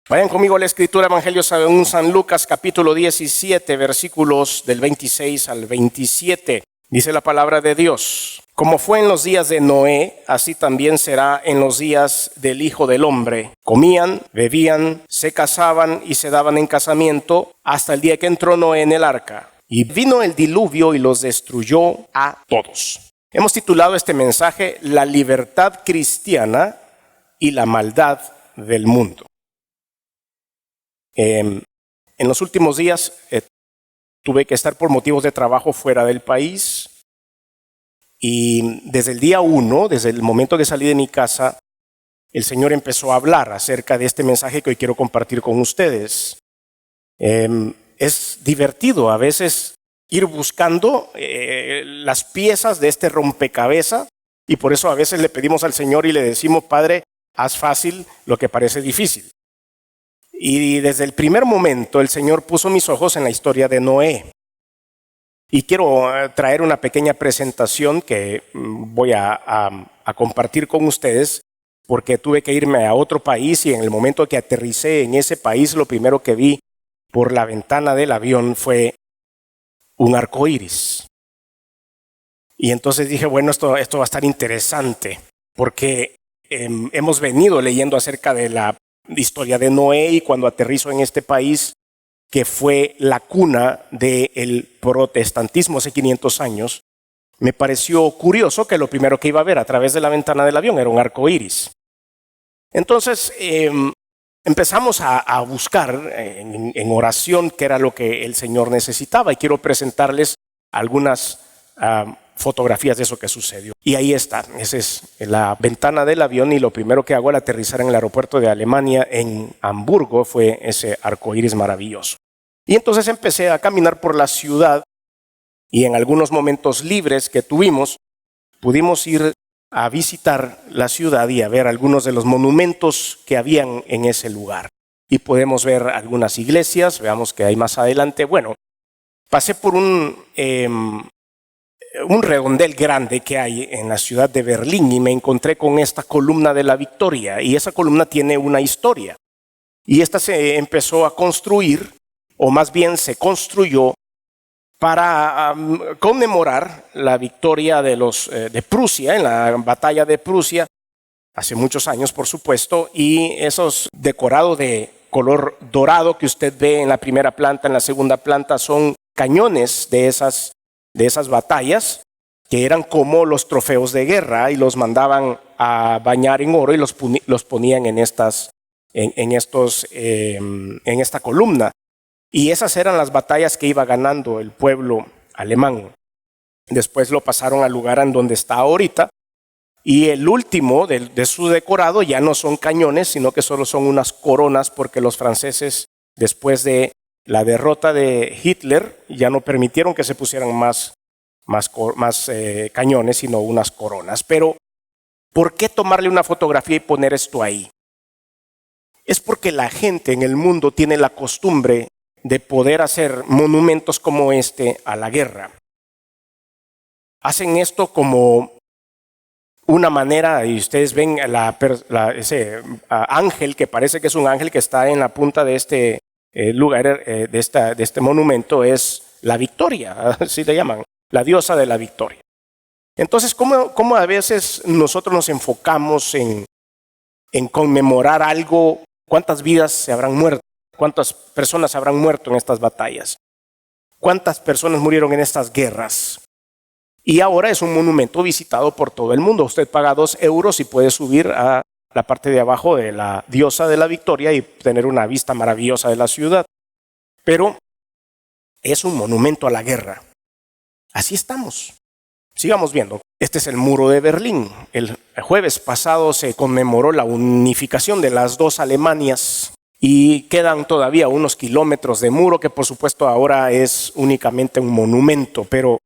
Vayan conmigo a la Escritura, Evangelio según San Lucas, capítulo 17, versículos del 26 al 27. Dice la palabra de Dios: como fue en los días de Noé, así también será en los días del Hijo del Hombre. Comían, bebían, se casaban y se daban en casamiento hasta el día que entró Noé en el arca. Y vino el diluvio y los destruyó a todos. Hemos titulado este mensaje La libertad cristiana y la maldad del mundo. En los últimos días tuve que estar por motivos de trabajo fuera del país y desde el día 1, desde el momento que salí de mi casa, el Señor empezó a hablar acerca de este mensaje que hoy quiero compartir con ustedes. Es divertido a veces ir buscando las piezas de este rompecabezas y por eso a veces le pedimos al Señor y le decimos: Padre, haz fácil lo que parece difícil. Y desde el primer momento el Señor puso mis ojos en la historia de Noé. Y quiero traer una pequeña presentación que voy a compartir con ustedes, porque tuve que irme a otro país y en el momento que aterricé en ese país, lo primero que vi por la ventana del avión fue un arco iris. Y entonces dije, bueno, esto va a estar interesante, porque hemos venido leyendo acerca de la historia de Noé y cuando aterrizo en este país, que fue la cuna del protestantismo hace 500 años, me pareció curioso que lo primero que iba a ver a través de la ventana del avión era un arco iris. Entonces empezamos a buscar en oración qué era lo que el Señor necesitaba y quiero presentarles algunas fotografías de eso que sucedió. Y ahí está, esa es la ventana del avión y lo primero que hago al aterrizar en el aeropuerto de Alemania en Hamburgo fue ese arco iris maravilloso. Y entonces empecé a caminar por la ciudad y en algunos momentos libres que tuvimos, pudimos ir a visitar la ciudad y a ver algunos de los monumentos que habían en ese lugar. Y podemos ver algunas iglesias, veamos que hay más adelante. Bueno, pasé por un redondel grande que hay en la ciudad de Berlín y me encontré con esta columna de la Victoria y esa columna tiene una historia y esta se empezó a construir, o más bien se construyó para conmemorar la victoria de Prusia en la batalla de Prusia hace muchos años, por supuesto, y esos decorados de color dorado que usted ve en la primera planta, en la segunda planta, son cañones de esas batallas que eran como los trofeos de guerra y los mandaban a bañar en oro y los ponían en esta columna. Y esas eran las batallas que iba ganando el pueblo alemán. Después lo pasaron al lugar en donde está ahorita y el último de su decorado ya no son cañones, sino que solo son unas coronas, porque los franceses, después de la derrota de Hitler, ya no permitieron que se pusieran más cañones, sino unas coronas. Pero, ¿por qué tomarle una fotografía y poner esto ahí? Es porque la gente en el mundo tiene la costumbre de poder hacer monumentos como este a la guerra. Hacen esto como una manera, y ustedes ven ese ángel que parece que es un ángel que está en la punta de este lugar, de este monumento, es la Victoria, así le llaman, la diosa de la victoria. Entonces, ¿cómo a veces nosotros nos enfocamos en conmemorar algo? ¿Cuántas vidas se habrán muerto? ¿Cuántas personas habrán muerto en estas batallas? ¿Cuántas personas murieron en estas guerras? Y ahora es un monumento visitado por todo el mundo. Usted paga 2 euros y puede subir a la parte de abajo de la diosa de la victoria y tener una vista maravillosa de la ciudad. Pero es un monumento a la guerra. Así estamos. Sigamos viendo. Este es el muro de Berlín. El jueves pasado se conmemoró la unificación de las dos Alemanias y quedan todavía unos kilómetros de muro que por supuesto ahora es únicamente un monumento, pero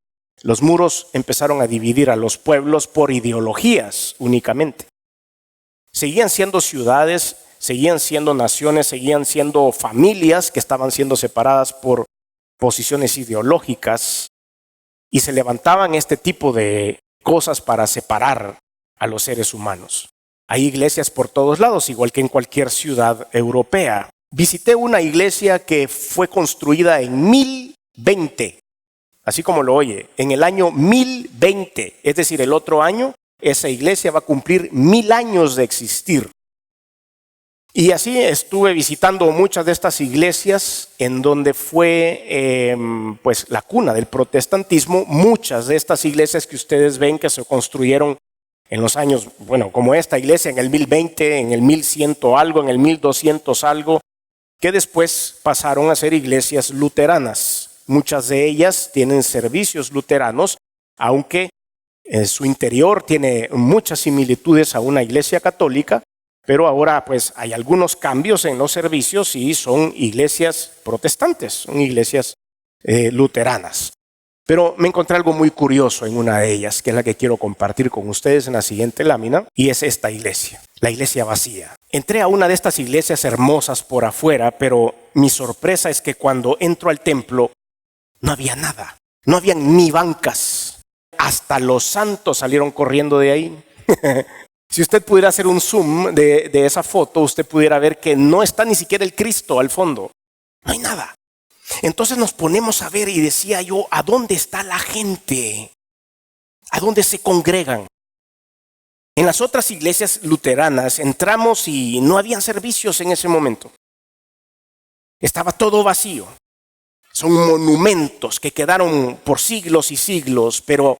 los muros empezaron a dividir a los pueblos por ideologías únicamente. Seguían siendo ciudades, seguían siendo naciones, seguían siendo familias que estaban siendo separadas por posiciones ideológicas y se levantaban este tipo de cosas para separar a los seres humanos. Hay iglesias por todos lados, igual que en cualquier ciudad europea. Visité una iglesia que fue construida en 1020, así como lo oye, en el año 1020, es decir, el otro año, esa iglesia va a cumplir 1000 años de existir. Y así estuve visitando muchas de estas iglesias en donde fue pues la cuna del protestantismo. Muchas de estas iglesias que ustedes ven que se construyeron en los años, bueno, como esta iglesia en el 1020, en el 1100 algo, en el 1200 algo, que después pasaron a ser iglesias luteranas. Muchas de ellas tienen servicios luteranos, aunque en su interior tiene muchas similitudes a una iglesia católica. Pero ahora pues hay algunos cambios en los servicios y son iglesias protestantes, son iglesias luteranas. Pero me encontré algo muy curioso en una de ellas, que es la que quiero compartir con ustedes en la siguiente lámina, y es esta iglesia, la iglesia vacía. Entré a una de estas iglesias hermosas por afuera, pero mi sorpresa es que cuando entro al templo no había nada, no habían ni bancas. Hasta los santos salieron corriendo de ahí. Si usted pudiera hacer un zoom de esa foto, usted pudiera ver que no está ni siquiera el Cristo al fondo. No hay nada. Entonces nos ponemos a ver y decía yo, ¿a dónde está la gente? ¿A dónde se congregan? En las otras iglesias luteranas entramos y no habían servicios en ese momento. Estaba todo vacío. Son monumentos que quedaron por siglos y siglos, pero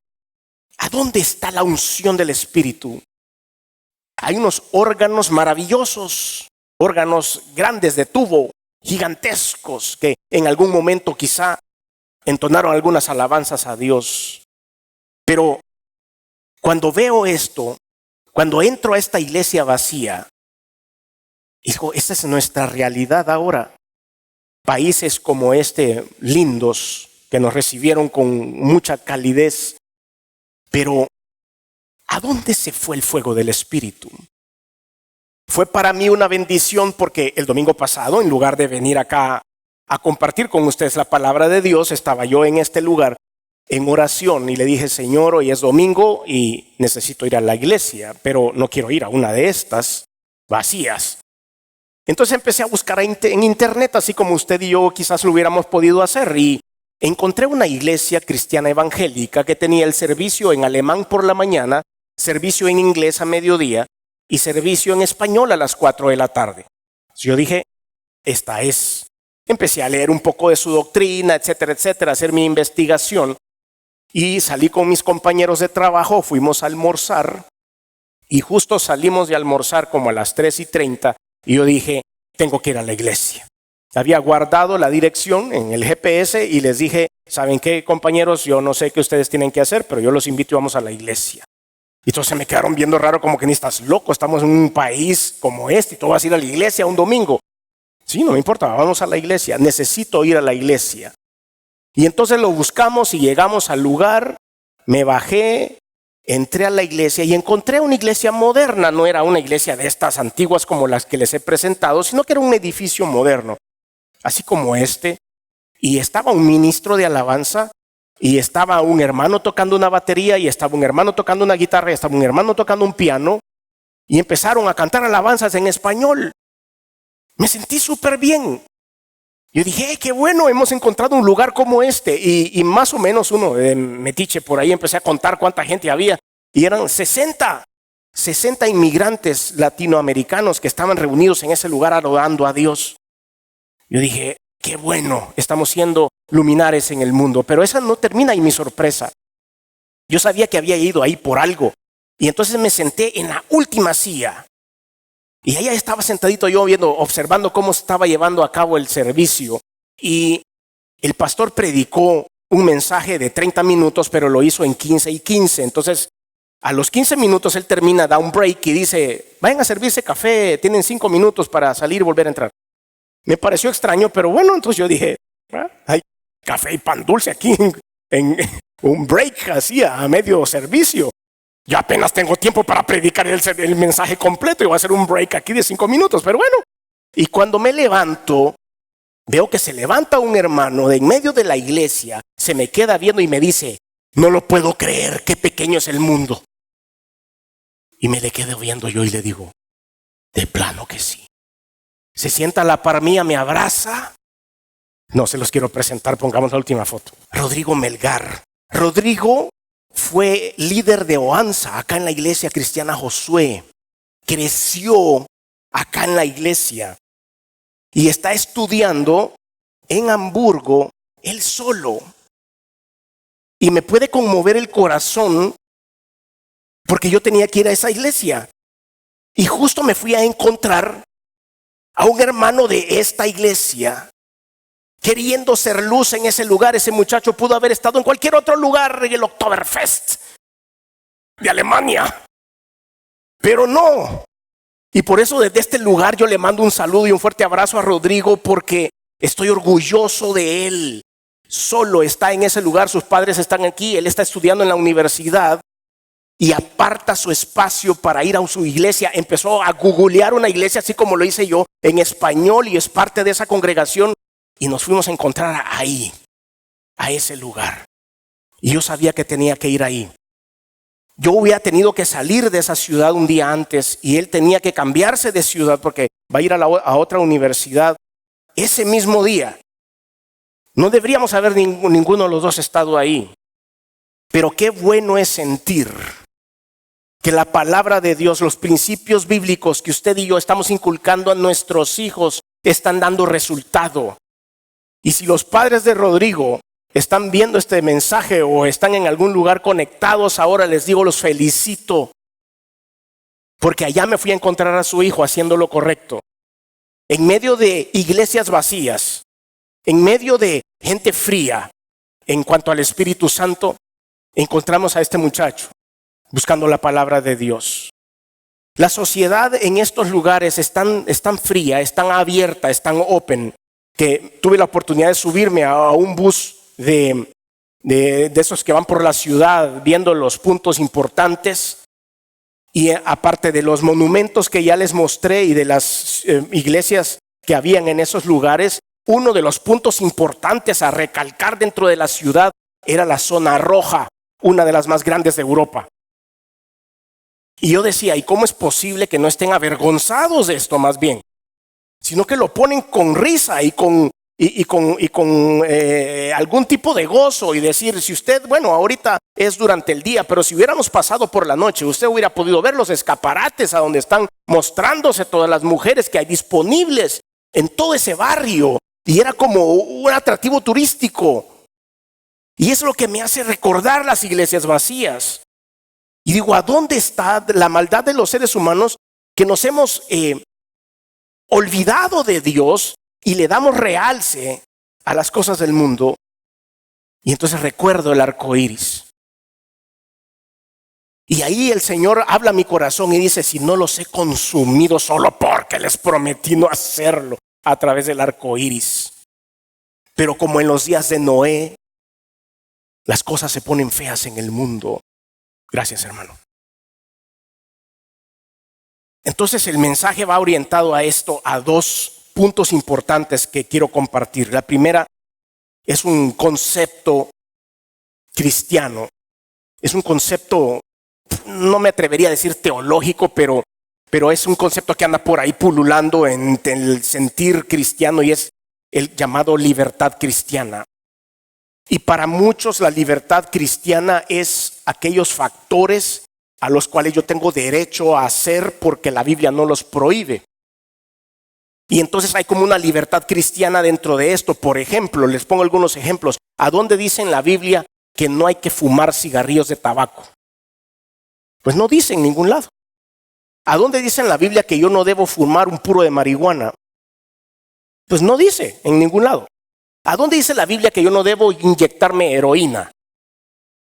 ¿a dónde está la unción del Espíritu? Hay unos órganos maravillosos, órganos grandes de tubo, gigantescos, que en algún momento quizá entonaron algunas alabanzas a Dios. Pero cuando veo esto, cuando entro a esta iglesia vacía, digo, esta es nuestra realidad ahora. Países como este, lindos, que nos recibieron con mucha calidez, pero ¿a dónde se fue el fuego del Espíritu? Fue para mí una bendición porque el domingo pasado, en lugar de venir acá a compartir con ustedes la palabra de Dios, estaba yo en este lugar en oración y le dije, Señor, hoy es domingo y necesito ir a la iglesia, pero no quiero ir a una de estas vacías. Entonces empecé a buscar en internet, así como usted y yo quizás lo hubiéramos podido hacer, y encontré una iglesia cristiana evangélica que tenía el servicio en alemán por la mañana, servicio en inglés a mediodía y servicio en español a las 4 de la tarde. Yo dije, esta es. Empecé a leer un poco de su doctrina, etcétera, etcétera, hacer mi investigación y salí con mis compañeros de trabajo, fuimos a almorzar y justo salimos de almorzar como a las 3:30 y yo dije, tengo que ir a la iglesia. Había guardado la dirección en el GPS y les dije, ¿saben qué, compañeros? Yo no sé qué ustedes tienen que hacer, pero yo los invito y vamos a la iglesia. Y entonces me quedaron viendo raro, como que ni estás loco, estamos en un país como este y tú vas a ir a la iglesia un domingo. Sí, no me importa, vamos a la iglesia, necesito ir a la iglesia. Y entonces lo buscamos y llegamos al lugar, me bajé, entré a la iglesia y encontré una iglesia moderna. No era una iglesia de estas antiguas como las que les he presentado, sino que era un edificio moderno, así como este. Y estaba un ministro de alabanza, y estaba un hermano tocando una batería, y estaba un hermano tocando una guitarra, y estaba un hermano tocando un piano, y empezaron a cantar alabanzas en español. Me sentí súper bien. Yo dije, qué bueno, hemos encontrado un lugar como este. Y más o menos uno de metiche por ahí empecé a contar cuánta gente había. Y eran 60 inmigrantes latinoamericanos que estaban reunidos en ese lugar adorando a Dios. Yo dije, qué bueno, estamos siendo luminares en el mundo. Pero esa no termina ahí mi sorpresa. Yo sabía que había ido ahí por algo. Y entonces me senté en la última silla. Y allá estaba sentadito yo observando cómo estaba llevando a cabo el servicio. Y el pastor predicó un mensaje de 30 minutos, pero lo hizo en 15 y 15. Entonces, a los 15 minutos él termina, da un break y dice, vayan a servirse café, tienen 5 minutos para salir y volver a entrar. Me pareció extraño, pero bueno, entonces yo dije, hay café y pan dulce aquí en un break así a medio servicio. Yo apenas tengo tiempo para predicar el mensaje completo y voy a hacer un break aquí de 5 minutos, pero bueno. Y cuando me levanto, veo que se levanta un hermano de en medio de la iglesia, se me queda viendo y me dice, no lo puedo creer, qué pequeño es el mundo. Y me le quedo viendo yo y le digo, de plano que sí. Se sienta a la par mía, me abraza. No se los quiero presentar, pongamos la última foto. Rodrigo Melgar. Rodrigo fue líder de Oanza acá en la iglesia cristiana Josué. Creció acá en la iglesia y está estudiando en Hamburgo él solo. Y me puede conmover el corazón porque yo tenía que ir a esa iglesia. Y justo me fui a encontrar a un hermano de esta iglesia queriendo ser luz en ese lugar. Ese muchacho pudo haber estado en cualquier otro lugar en el Oktoberfest de Alemania, pero no. Y por eso desde este lugar yo le mando un saludo y un fuerte abrazo a Rodrigo, porque estoy orgulloso de él. Solo está en ese lugar, sus padres están aquí, él está estudiando en la universidad y aparta su espacio para ir a su iglesia. Empezó a googlear una iglesia así como lo hice yo en español y es parte de esa congregación. Y nos fuimos a encontrar ahí, a ese lugar. Y yo sabía que tenía que ir ahí. Yo hubiera tenido que salir de esa ciudad un día antes y él tenía que cambiarse de ciudad porque va a ir a otra universidad ese mismo día. No deberíamos haber ninguno de los dos estado ahí. Pero qué bueno es sentir que la palabra de Dios, los principios bíblicos que usted y yo estamos inculcando a nuestros hijos están dando resultado. Y si los padres de Rodrigo están viendo este mensaje o están en algún lugar conectados ahora, les digo, los felicito. Porque allá me fui a encontrar a su hijo haciendo lo correcto. En medio de iglesias vacías, en medio de gente fría, en cuanto al Espíritu Santo, encontramos a este muchacho buscando la palabra de Dios. La sociedad en estos lugares es tan fría, es tan abierta, es tan open, que tuve la oportunidad de subirme a un bus de esos que van por la ciudad viendo los puntos importantes, y aparte de los monumentos que ya les mostré y de las iglesias que habían en esos lugares, uno de los puntos importantes a recalcar dentro de la ciudad era la zona roja, una de las más grandes de Europa. Y yo decía, ¿y cómo es posible que no estén avergonzados de esto más bien? Sino que lo ponen con risa y con algún tipo de gozo, y decir, si usted, bueno, ahorita es durante el día, pero si hubiéramos pasado por la noche, usted hubiera podido ver los escaparates a donde están mostrándose todas las mujeres que hay disponibles en todo ese barrio, y era como un atractivo turístico. Y es lo que me hace recordar las iglesias vacías. Y digo, ¿a dónde está la maldad de los seres humanos que nos hemos olvidado de Dios y le damos realce a las cosas del mundo? Y entonces recuerdo el arco iris. Y ahí el Señor habla a mi corazón y dice, si no los he consumido solo porque les prometí no hacerlo a través del arco iris. Pero como en los días de Noé, las cosas se ponen feas en el mundo. Gracias, hermano. Entonces el mensaje va orientado a esto, a dos puntos importantes que quiero compartir. La primera es un concepto cristiano. Es un concepto, no me atrevería a decir teológico, pero es un concepto que anda por ahí pululando en el sentir cristiano, y es el llamado libertad cristiana. Y para muchos la libertad cristiana es aquellos factores a los cuales yo tengo derecho a hacer porque la Biblia no los prohíbe. Y entonces hay como una libertad cristiana dentro de esto. Por ejemplo, les pongo algunos ejemplos. ¿A dónde dice en la Biblia que no hay que fumar cigarrillos de tabaco? Pues no dice en ningún lado. ¿A dónde dice en la Biblia que yo no debo fumar un puro de marihuana? Pues no dice en ningún lado. ¿A dónde dice la Biblia que yo no debo inyectarme heroína?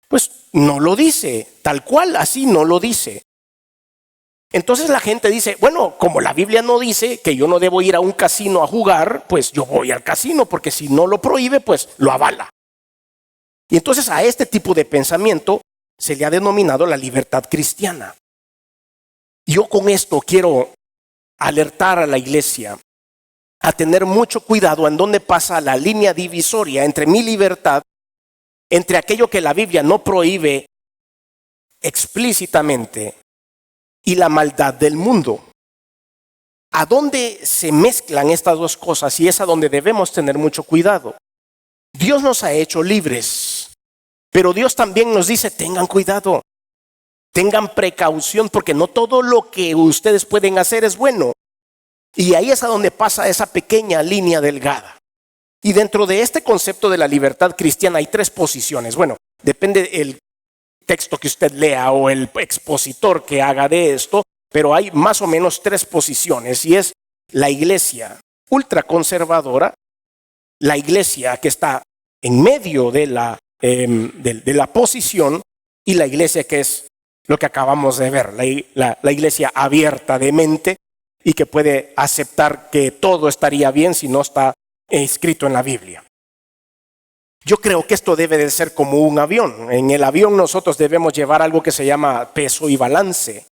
Pues no lo dice, tal cual, así no lo dice. Entonces la gente dice, bueno, como la Biblia no dice que yo no debo ir a un casino a jugar, pues yo voy al casino, porque si no lo prohíbe, pues lo avala. Y entonces a este tipo de pensamiento se le ha denominado la libertad cristiana. Yo con esto quiero alertar a la iglesia a tener mucho cuidado en dónde pasa la línea divisoria entre mi libertad, entre aquello que la Biblia no prohíbe explícitamente, y la maldad del mundo. ¿A dónde se mezclan estas dos cosas? Y es a donde debemos tener mucho cuidado. Dios nos ha hecho libres, pero Dios también nos dice, tengan cuidado, tengan precaución, porque no todo lo que ustedes pueden hacer es bueno. Y ahí es a donde pasa esa pequeña línea delgada. Y dentro de este concepto de la libertad cristiana hay tres posiciones. Bueno, depende del texto que usted lea o el expositor que haga de esto, pero hay más o menos tres posiciones, y es la iglesia ultraconservadora, la iglesia que está en medio de la posición, y la iglesia que es lo que acabamos de ver, la iglesia abierta de mente y que puede aceptar que todo estaría bien si no está escrito en la Biblia. Yo creo que esto debe de ser como un avión. En el avión nosotros debemos llevar algo que se llama peso y balance.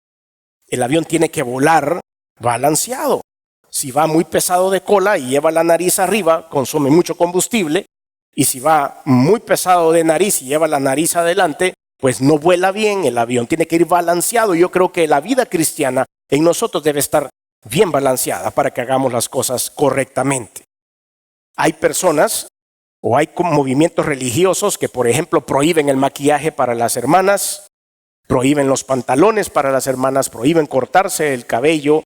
El avión tiene que volar balanceado. Si va muy pesado de cola y lleva la nariz arriba, consume mucho combustible. Y si va muy pesado de nariz y lleva la nariz adelante, pues no vuela bien. El avión tiene que ir balanceado. Yo creo que la vida cristiana en nosotros debe estar bien balanceada para que hagamos las cosas correctamente. Hay personas o hay movimientos religiosos que, por ejemplo, prohíben el maquillaje para las hermanas, prohíben los pantalones para las hermanas, prohíben cortarse el cabello.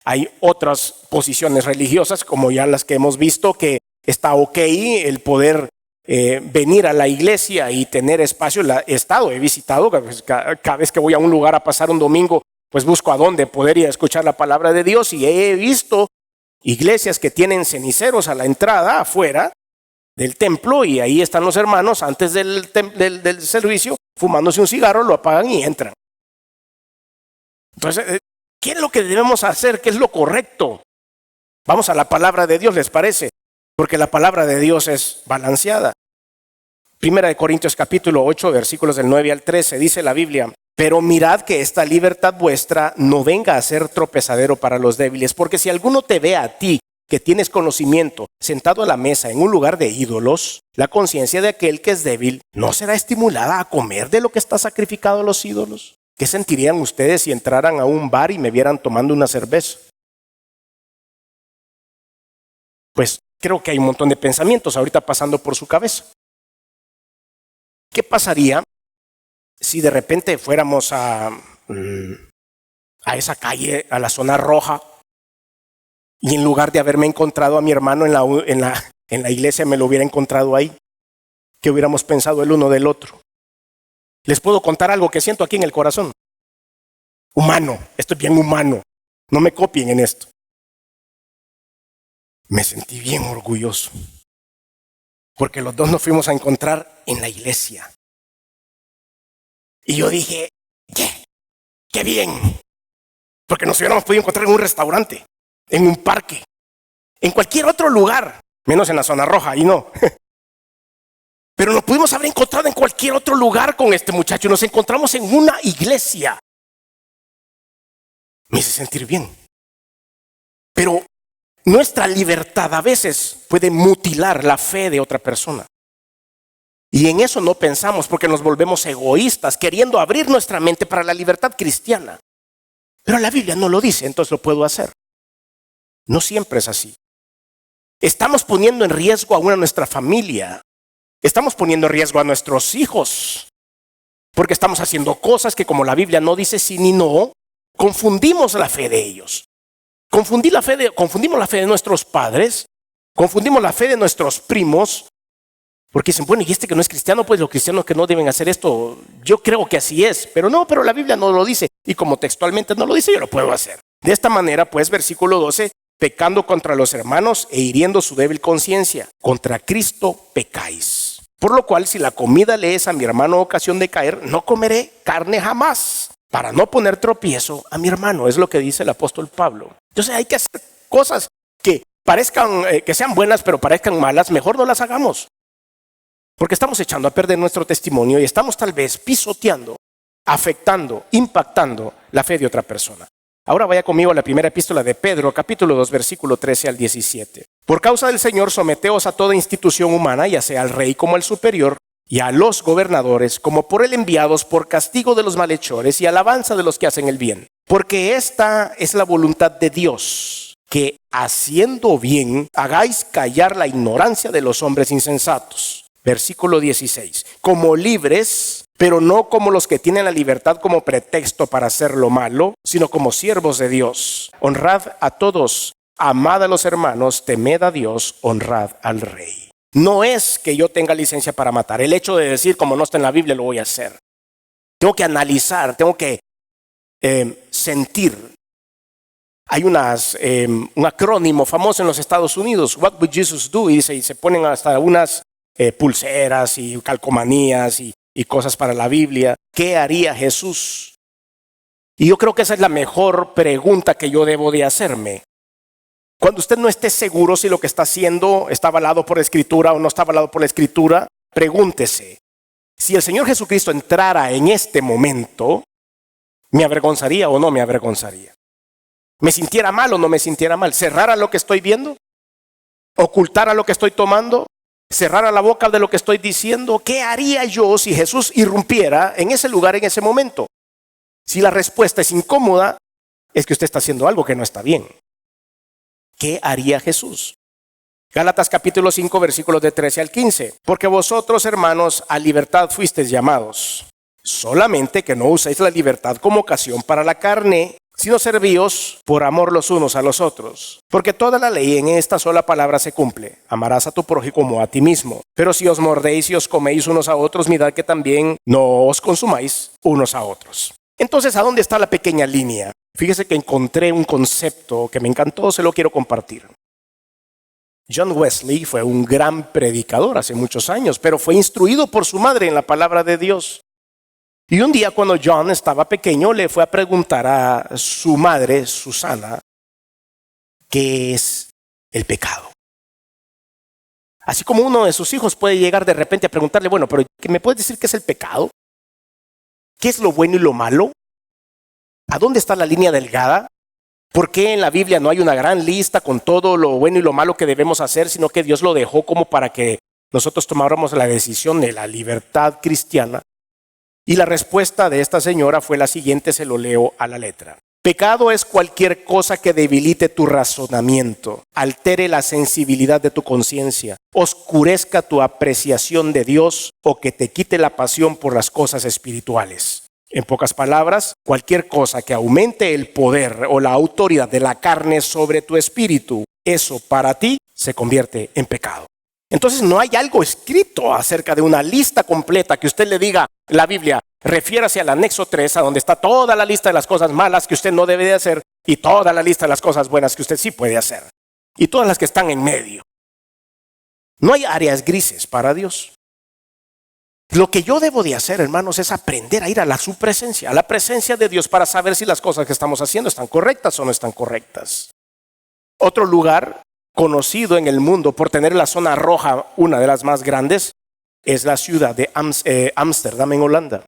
Hay otras posiciones religiosas, como ya las que hemos visto, que está ok el poder venir a la iglesia y tener espacio. He visitado, cada vez que voy a un lugar a pasar un domingo, pues busco a dónde poder ir a escuchar la palabra de Dios, y he visto iglesias que tienen ceniceros a la entrada, afuera del templo, y ahí están los hermanos antes del servicio, fumándose un cigarro, lo apagan y entran. Entonces, ¿qué es lo que debemos hacer? ¿Qué es lo correcto? Vamos a la palabra de Dios, ¿les parece? Porque la palabra de Dios es balanceada. Primera de Corintios capítulo 8, versículos del 9 al 13, dice la Biblia: pero mirad que esta libertad vuestra no venga a ser tropezadero para los débiles, porque si alguno te ve a ti, que tienes conocimiento, sentado a la mesa en un lugar de ídolos, la conciencia de aquel que es débil no será estimulada a comer de lo que está sacrificado a los ídolos. ¿Qué sentirían ustedes si entraran a un bar y me vieran tomando una cerveza? Pues creo que hay un montón de pensamientos ahorita pasando por su cabeza. ¿Qué pasaría si de repente fuéramos a esa calle, a la zona roja, y en lugar de haberme encontrado a mi hermano en la iglesia, me lo hubiera encontrado ahí? ¿Qué hubiéramos pensado el uno del otro? Les puedo contar algo que siento aquí en el corazón. Humano, esto es bien humano. No me copien en esto. Me sentí bien orgulloso, porque los dos nos fuimos a encontrar en la iglesia. Y yo dije, ¡qué bien! Porque nos hubiéramos podido encontrar en un restaurante, en un parque, en cualquier otro lugar, menos en la zona roja, ahí no. Pero nos pudimos haber encontrado en cualquier otro lugar con este muchacho. Nos encontramos en una iglesia. Me hice sentir bien. Pero nuestra libertad a veces puede mutilar la fe de otra persona. Y en eso no pensamos, porque nos volvemos egoístas, queriendo abrir nuestra mente para la libertad cristiana. Pero la Biblia no lo dice, entonces lo puedo hacer. No siempre es así. Estamos poniendo en riesgo a nuestra familia. Estamos poniendo en riesgo a nuestros hijos, porque estamos haciendo cosas que, como la Biblia no dice sí ni no, confundimos la fe de ellos. Confundimos la fe de nuestros padres, confundimos la fe de nuestros primos, porque dicen, bueno, y este que no es cristiano, pues los cristianos que no deben hacer esto, yo creo que así es, pero la Biblia no lo dice, y como textualmente no lo dice, yo lo puedo hacer. De esta manera, pues, versículo 12, pecando contra los hermanos e hiriendo su débil conciencia, contra Cristo pecáis. Por lo cual, si la comida le es a mi hermano ocasión de caer, no comeré carne jamás, para no poner tropiezo a mi hermano. Es lo que dice el apóstol Pablo. Entonces hay que hacer cosas que parezcan, que sean buenas, pero parezcan malas. Mejor no las hagamos, porque estamos echando a perder nuestro testimonio y estamos tal vez pisoteando, afectando, impactando la fe de otra persona. Ahora vaya conmigo a la primera epístola de Pedro, capítulo 2, versículo 13 al 17. Por causa del Señor, someteos a toda institución humana, ya sea al rey como al superior, y a los gobernadores como por él enviados, por castigo de los malhechores y alabanza de los que hacen el bien, Porque esta es la voluntad de Dios, que haciendo bien hagáis callar la ignorancia de los hombres insensatos. Versículo 16. Como libres, pero no como los que tienen la libertad como pretexto para hacer lo malo, sino como siervos de Dios. Honrad a todos, amad a los hermanos, temed a Dios, honrad al Rey. No es que yo tenga licencia para matar. El hecho de decir, como no está en la Biblia, lo voy a hacer. Tengo que analizar, tengo que sentir. Hay un acrónimo famoso en los Estados Unidos, What would Jesus do? Y se ponen hasta unas pulseras y calcomanías y cosas para la Biblia. ¿Qué haría Jesús? Y yo creo que esa es la mejor pregunta que yo debo de hacerme. Cuando usted no esté seguro si lo que está haciendo está avalado por la Escritura o no está avalado por la Escritura, pregúntese. Si el Señor Jesucristo entrara en este momento, ¿me avergonzaría o no me avergonzaría? ¿Me sintiera mal o no me sintiera mal? ¿Cerrara lo que estoy viendo? ¿Ocultara lo que estoy tomando? ¿Cerrara la boca de lo que estoy diciendo? ¿Qué haría yo si Jesús irrumpiera en ese lugar en ese momento? Si la respuesta es incómoda, es que usted está haciendo algo que no está bien. ¿Qué haría Jesús? Gálatas capítulo 5, versículos de 13 al 15. Porque vosotros, hermanos, a libertad fuisteis llamados. Solamente que no uséis la libertad como ocasión para la carne, sino servíos por amor los unos a los otros. Porque toda la ley en esta sola palabra se cumple: amarás a tu prójimo como a ti mismo. Pero si os mordéis y os coméis unos a otros, mirad que también no os consumáis unos a otros. Entonces, ¿a dónde está la pequeña línea? Fíjese que encontré un concepto que me encantó, se lo quiero compartir. John Wesley fue un gran predicador hace muchos años, pero fue instruido por su madre en la palabra de Dios. Y un día, cuando John estaba pequeño, le fue a preguntar a su madre, Susana, ¿qué es el pecado? Así como uno de sus hijos puede llegar de repente a preguntarle, bueno, pero ¿me puedes decir qué es el pecado? ¿Qué es lo bueno y lo malo? ¿A dónde está la línea delgada? ¿Por qué en la Biblia no hay una gran lista con todo lo bueno y lo malo que debemos hacer, sino que Dios lo dejó como para que nosotros tomáramos la decisión de la libertad cristiana? Y la respuesta de esta señora fue la siguiente, se lo leo a la letra. Pecado es cualquier cosa que debilite tu razonamiento, altere la sensibilidad de tu conciencia, oscurezca tu apreciación de Dios o que te quite la pasión por las cosas espirituales. En pocas palabras, cualquier cosa que aumente el poder o la autoridad de la carne sobre tu espíritu, eso para ti se convierte en pecado. Entonces no hay algo escrito acerca de una lista completa que usted le diga, la Biblia, refiérase al anexo 3, a donde está toda la lista de las cosas malas que usted no debe de hacer y toda la lista de las cosas buenas que usted sí puede hacer. Y todas las que están en medio. No hay áreas grises para Dios. Lo que yo debo de hacer, hermanos, es aprender a ir a su presencia, a la presencia de Dios para saber si las cosas que estamos haciendo están correctas o no están correctas. Otro lugar conocido en el mundo por tener la zona roja, una de las más grandes, es la ciudad de Ámsterdam en Holanda.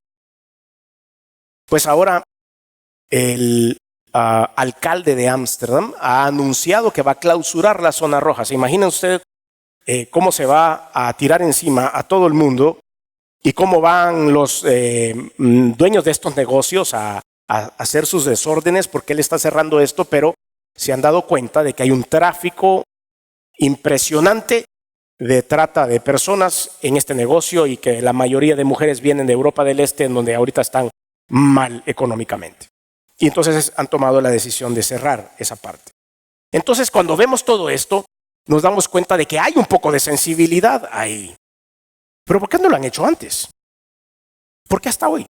Pues ahora el alcalde de Ámsterdam ha anunciado que va a clausurar la zona roja. ¿Se imagina usted cómo se va a tirar encima a todo el mundo y cómo van los dueños de estos negocios a hacer sus desórdenes porque él está cerrando esto, pero se han dado cuenta de que hay un tráfico impresionante de trata de personas en este negocio y que la mayoría de mujeres vienen de Europa del Este, en donde ahorita están mal económicamente. Y entonces han tomado la decisión de cerrar esa parte. Entonces, cuando vemos todo esto, nos damos cuenta de que hay un poco de sensibilidad ahí. Pero ¿por qué no lo han hecho antes? ¿Por qué hasta hoy?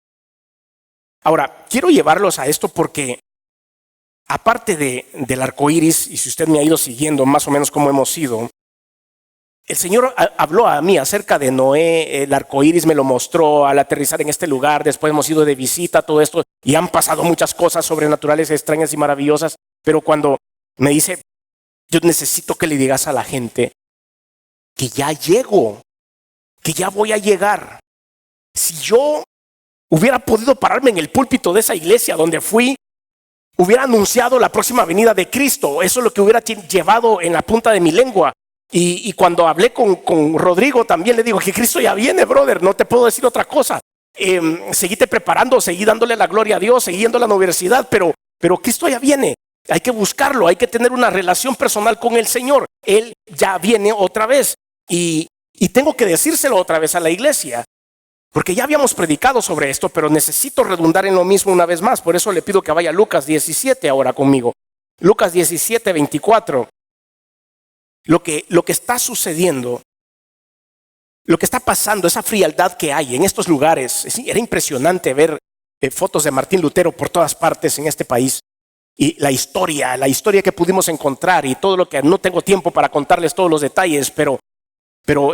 Ahora, quiero llevarlos a esto porque aparte del arco iris, y si usted me ha ido siguiendo más o menos cómo hemos ido, el Señor habló a mí acerca de Noé, el arco iris me lo mostró al aterrizar en este lugar, después hemos ido de visita, todo esto, y han pasado muchas cosas sobrenaturales, extrañas y maravillosas, pero cuando me dice, yo necesito que le digas a la gente que ya llego, que ya voy a llegar. Si yo hubiera podido pararme en el púlpito de esa iglesia donde fui, hubiera anunciado la próxima venida de Cristo. Eso es lo que hubiera llevado en la punta de mi lengua. Y cuando hablé con Rodrigo también le digo que Cristo ya viene, brother, no te puedo decir otra cosa. Seguíte preparando, seguí dándole la gloria a Dios, seguí yendo a la universidad, pero Pero Cristo ya viene. Hay que buscarlo, hay que tener una relación personal con el Señor. Él ya viene otra vez. Y tengo que decírselo otra vez a la iglesia. Porque ya habíamos predicado sobre esto, pero necesito redundar en lo mismo una vez más. Por eso le pido que vaya a Lucas 17 ahora conmigo. Lucas 17, 24. Lo que está sucediendo, lo que está pasando, esa frialdad que hay en estos lugares. Era impresionante ver fotos de Martín Lutero por todas partes en este país. Y la historia que pudimos encontrar y todo lo que no tengo tiempo para contarles todos los detalles, pero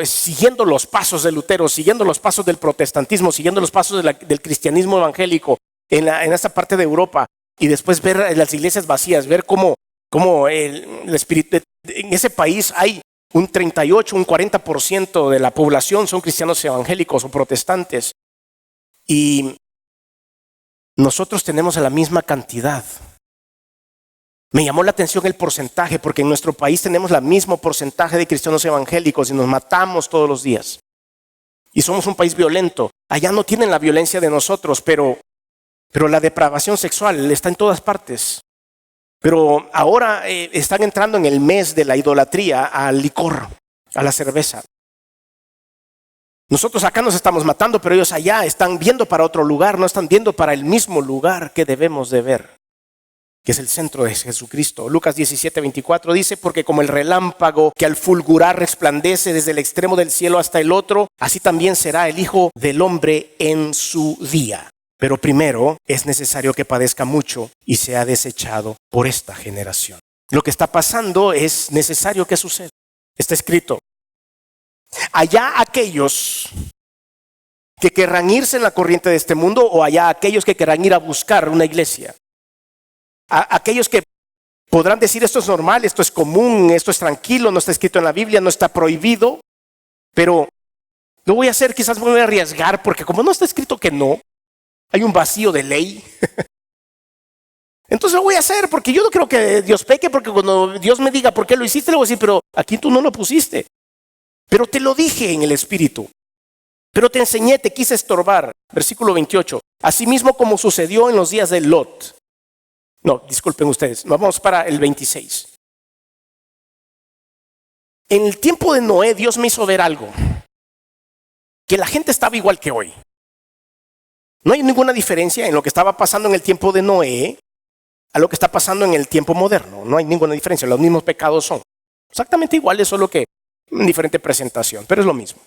siguiendo los pasos de Lutero, siguiendo los pasos del protestantismo, siguiendo los pasos del cristianismo evangélico en esta parte de Europa, y después ver las iglesias vacías, ver cómo el espíritu en ese país hay un 38, un 40% de la población son cristianos evangélicos o protestantes, y nosotros tenemos la misma cantidad. Me llamó la atención el porcentaje, porque en nuestro país tenemos el mismo porcentaje de cristianos evangélicos y nos matamos todos los días. Y somos un país violento. Allá no tienen la violencia de nosotros, pero la depravación sexual está en todas partes. Pero ahora están entrando en el mes de la idolatría al licor, a la cerveza. Nosotros acá nos estamos matando, pero ellos allá están viendo para otro lugar, no están viendo para el mismo lugar que debemos de ver, que es el centro de Jesucristo. Lucas 17, 24 dice: porque como el relámpago que al fulgurar resplandece desde el extremo del cielo hasta el otro, así también será el Hijo del Hombre en su día. Pero primero es necesario que padezca mucho y sea desechado por esta generación. Lo que está pasando es necesario que suceda. Está escrito: allá aquellos que querrán irse en la corriente de este mundo, o allá aquellos que querrán ir a buscar una iglesia. Aquellos que podrán decir: esto es normal, esto es común, esto es tranquilo, no está escrito en la Biblia, no está prohibido, pero lo voy a hacer, quizás me voy a arriesgar, porque como no está escrito que no, hay un vacío de ley. Entonces lo voy a hacer, porque yo no creo que Dios peque, porque cuando Dios me diga por qué lo hiciste, le voy a decir: pero aquí tú no lo pusiste. Pero te lo dije en el Espíritu. Pero te enseñé, te quise estorbar. Versículo 28. Asimismo como sucedió en los días de Lot. No, disculpen ustedes, vamos para el 26. En el tiempo de Noé, Dios me hizo ver algo. Que la gente estaba igual que hoy. No hay ninguna diferencia en lo que estaba pasando en el tiempo de Noé a lo que está pasando en el tiempo moderno. No hay ninguna diferencia, los mismos pecados son exactamente iguales, solo que en diferente presentación, pero es lo mismo.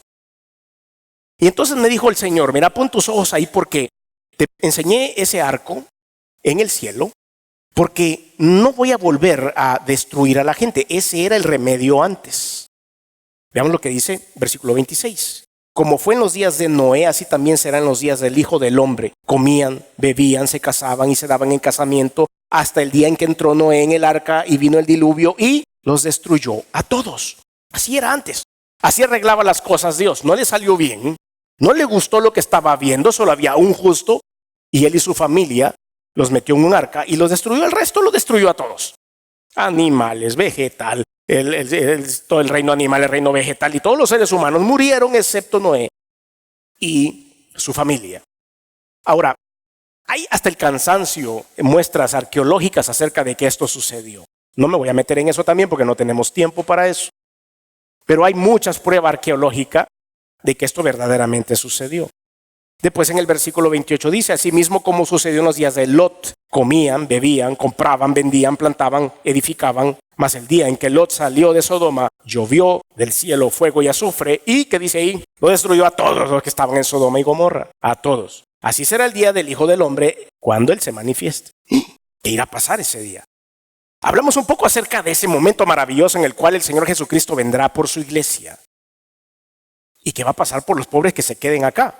Y entonces me dijo el Señor: mira, pon tus ojos ahí, porque te enseñé ese arco en el cielo, porque no voy a volver a destruir a la gente. Ese era el remedio antes. Veamos lo que dice versículo 26. Como fue en los días de Noé, así también será en los días del Hijo del Hombre. Comían, bebían, se casaban y se daban en casamiento hasta el día en que entró Noé en el arca y vino el diluvio y los destruyó a todos. Así era antes. Así arreglaba las cosas Dios. No le salió bien, no le gustó lo que estaba viendo, solo había un justo y él y su familia los metió en un arca y los destruyó. El resto lo destruyó a todos. Animales, vegetal, todo el reino animal, el reino vegetal y todos los seres humanos murieron excepto Noé y su familia. Ahora, hay hasta el cansancio muestras arqueológicas acerca de que esto sucedió. No me voy a meter en eso también porque no tenemos tiempo para eso. Pero hay muchas pruebas arqueológicas de que esto verdaderamente sucedió. Después en el versículo 28 dice: asimismo como sucedió en los días de Lot, comían, bebían, compraban, vendían, plantaban, edificaban. Mas el día en que Lot salió de Sodoma, llovió del cielo fuego y azufre. ¿Y qué dice ahí? Lo destruyó a todos los que estaban en Sodoma y Gomorra. A todos. Así será el día del Hijo del Hombre cuando Él se manifieste. ¿Qué irá a pasar ese día? Hablamos un poco acerca de ese momento maravilloso en el cual el Señor Jesucristo vendrá por su iglesia. ¿Y qué va a pasar por los pobres que se queden acá?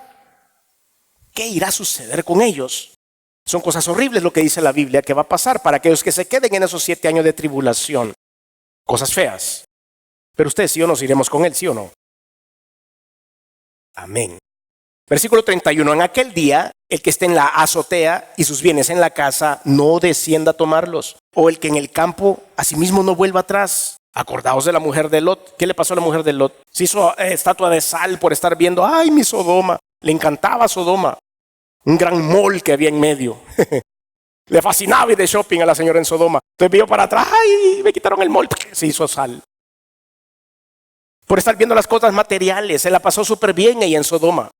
¿Qué irá a suceder con ellos? Son cosas horribles lo que dice la Biblia que va a pasar para aquellos que se queden en esos 7 años de tribulación. Cosas feas. Pero ustedes y yo nos iremos con Él, ¿sí o no? Amén. Versículo 31. En aquel día, el que esté en la azotea y sus bienes en la casa, no descienda a tomarlos. O el que en el campo, asimismo no vuelva atrás. Acordaos de la mujer de Lot. ¿Qué le pasó a la mujer de Lot? Se hizo estatua de sal por estar viendo: ¡ay, mi Sodoma! Le encantaba Sodoma. Un gran mol que había en medio. Le fascinaba ir de shopping a la señora en Sodoma. Entonces vio para atrás, ¡ay! Me quitaron el mall. Se hizo sal. Por estar viendo las cosas materiales, se la pasó súper bien ahí en Sodoma.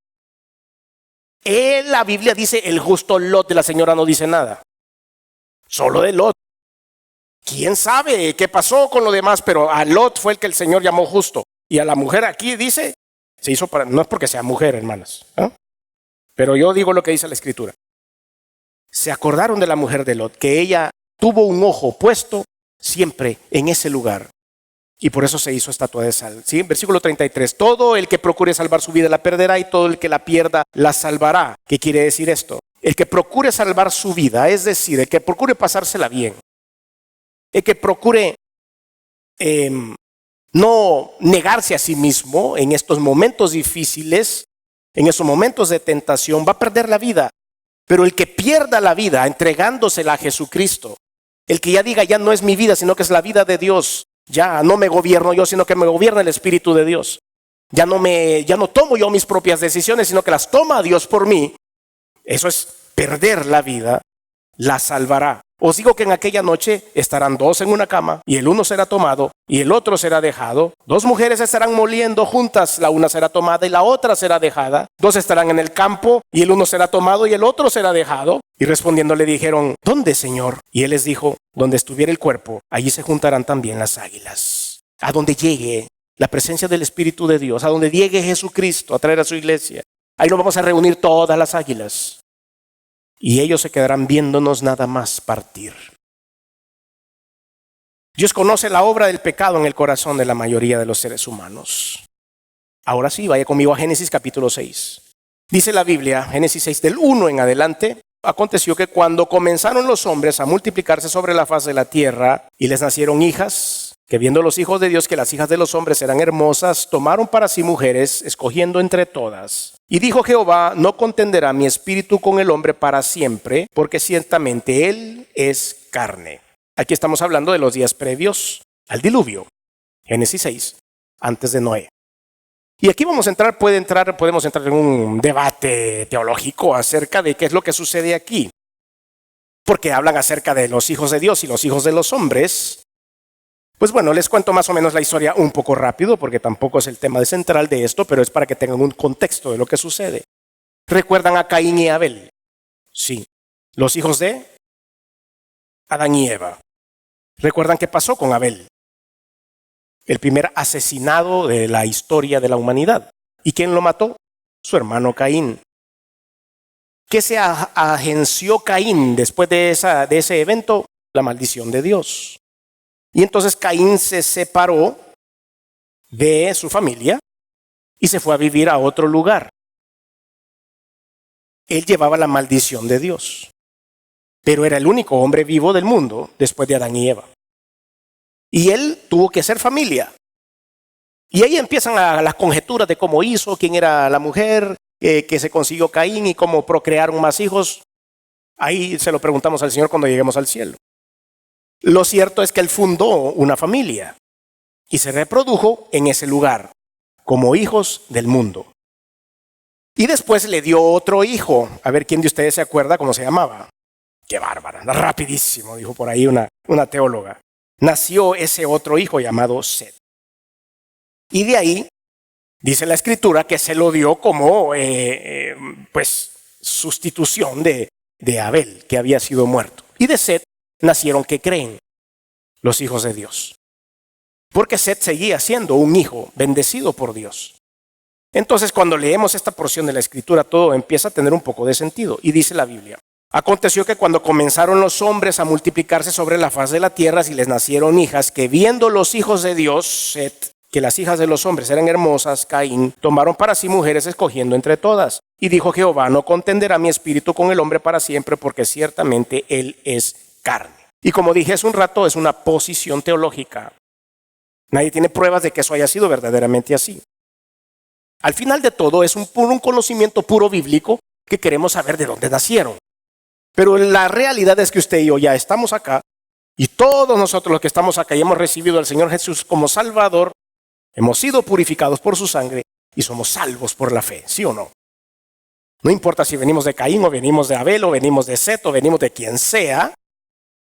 La Biblia dice el justo Lot, de la señora no dice nada. Solo de Lot. ¿Quién sabe qué pasó con lo demás? Pero a Lot fue el que el Señor llamó justo. Y a la mujer aquí dice, se hizo para, no es porque sea mujer, hermanas, ¿eh? Pero yo digo lo que dice la Escritura. Se acordaron de la mujer de Lot, que ella tuvo un ojo puesto siempre en ese lugar. Y por eso se hizo estatua de sal. ¿Sí? Versículo 33. Todo el que procure salvar su vida la perderá, y todo el que la pierda la salvará. ¿Qué quiere decir esto? El que procure salvar su vida, es decir, el que procure pasársela bien. El que procure no negarse a sí mismo en estos momentos difíciles, en esos momentos de tentación, va a perder la vida. Pero el que pierda la vida entregándosela a Jesucristo, el que ya diga, ya no es mi vida, sino que es la vida de Dios. Ya no me gobierno yo, sino que me gobierna el Espíritu de Dios. Ya no tomo yo mis propias decisiones, sino que las toma Dios por mí. Eso es perder la vida, la salvará. Os digo que en aquella noche estarán dos en una cama, y el uno será tomado y el otro será dejado. Dos mujeres estarán moliendo juntas, la una será tomada y la otra será dejada. Dos estarán en el campo, y el uno será tomado y el otro será dejado. Y respondiendo le dijeron, ¿dónde, Señor? Y él les dijo, donde estuviera el cuerpo, allí se juntarán también las águilas. A donde llegue la presencia del Espíritu de Dios, a donde llegue Jesucristo a traer a su iglesia, ahí nos vamos a reunir todas las águilas. Y ellos se quedarán viéndonos nada más partir. Dios conoce la obra del pecado en el corazón de la mayoría de los seres humanos. Ahora sí, vaya conmigo a Génesis capítulo 6. Dice la Biblia, Génesis 6 del 1 en adelante. Aconteció que cuando comenzaron los hombres a multiplicarse sobre la faz de la tierra y les nacieron hijas, que viendo los hijos de Dios que las hijas de los hombres eran hermosas, tomaron para sí mujeres, escogiendo entre todas. Y dijo Jehová, no contenderá mi espíritu con el hombre para siempre, porque ciertamente él es carne. Aquí estamos hablando de los días previos al diluvio. Génesis 6, antes de Noé. Y aquí podemos entrar en un debate teológico acerca de qué es lo que sucede aquí. Porque hablan acerca de los hijos de Dios y los hijos de los hombres. Pues bueno, les cuento más o menos la historia un poco rápido, porque tampoco es el tema central de esto, pero es para que tengan un contexto de lo que sucede. ¿Recuerdan a Caín y Abel? Sí. Los hijos de Adán y Eva. ¿Recuerdan qué pasó con Abel? El primer asesinado de la historia de la humanidad. ¿Y quién lo mató? Su hermano Caín. ¿Qué se agenció Caín después de ese evento? La maldición de Dios. Y entonces Caín se separó de su familia y se fue a vivir a otro lugar. Él llevaba la maldición de Dios, pero era el único hombre vivo del mundo después de Adán y Eva. Y él tuvo que hacer familia. Y ahí empiezan las conjeturas de cómo hizo, quién era la mujer que se consiguió Caín y cómo procrearon más hijos. Ahí se lo preguntamos al Señor cuando lleguemos al cielo. Lo cierto es que él fundó una familia y se reprodujo en ese lugar como hijos del mundo. Y después le dio otro hijo. A ver quién de ustedes se acuerda cómo se llamaba. Qué bárbara, rapidísimo, dijo por ahí una teóloga. Nació ese otro hijo llamado Set. Y de ahí dice la Escritura que se lo dio como sustitución de Abel, que había sido muerto. Y de Set nacieron, ¿qué creen? Los hijos de Dios. Porque Set seguía siendo un hijo bendecido por Dios. Entonces, cuando leemos esta porción de la Escritura, todo empieza a tener un poco de sentido. Y dice la Biblia, aconteció que cuando comenzaron los hombres a multiplicarse sobre la faz de la tierra, y les nacieron hijas, que viendo los hijos de Dios, Set, que las hijas de los hombres eran hermosas, Caín, tomaron para sí mujeres escogiendo entre todas. Y dijo Jehová, no contenderá mi espíritu con el hombre para siempre, porque ciertamente él es carne. Y como dije hace un rato, es una posición teológica. Nadie tiene pruebas de que eso haya sido verdaderamente así. Al final de todo es un conocimiento puro bíblico que queremos saber de dónde nacieron. Pero la realidad es que usted y yo ya estamos acá, y todos nosotros los que estamos acá y hemos recibido al Señor Jesús como Salvador, hemos sido purificados por su sangre y somos salvos por la fe, ¿sí o no? No importa si venimos de Caín o venimos de Abel o venimos de Set o venimos de quien sea,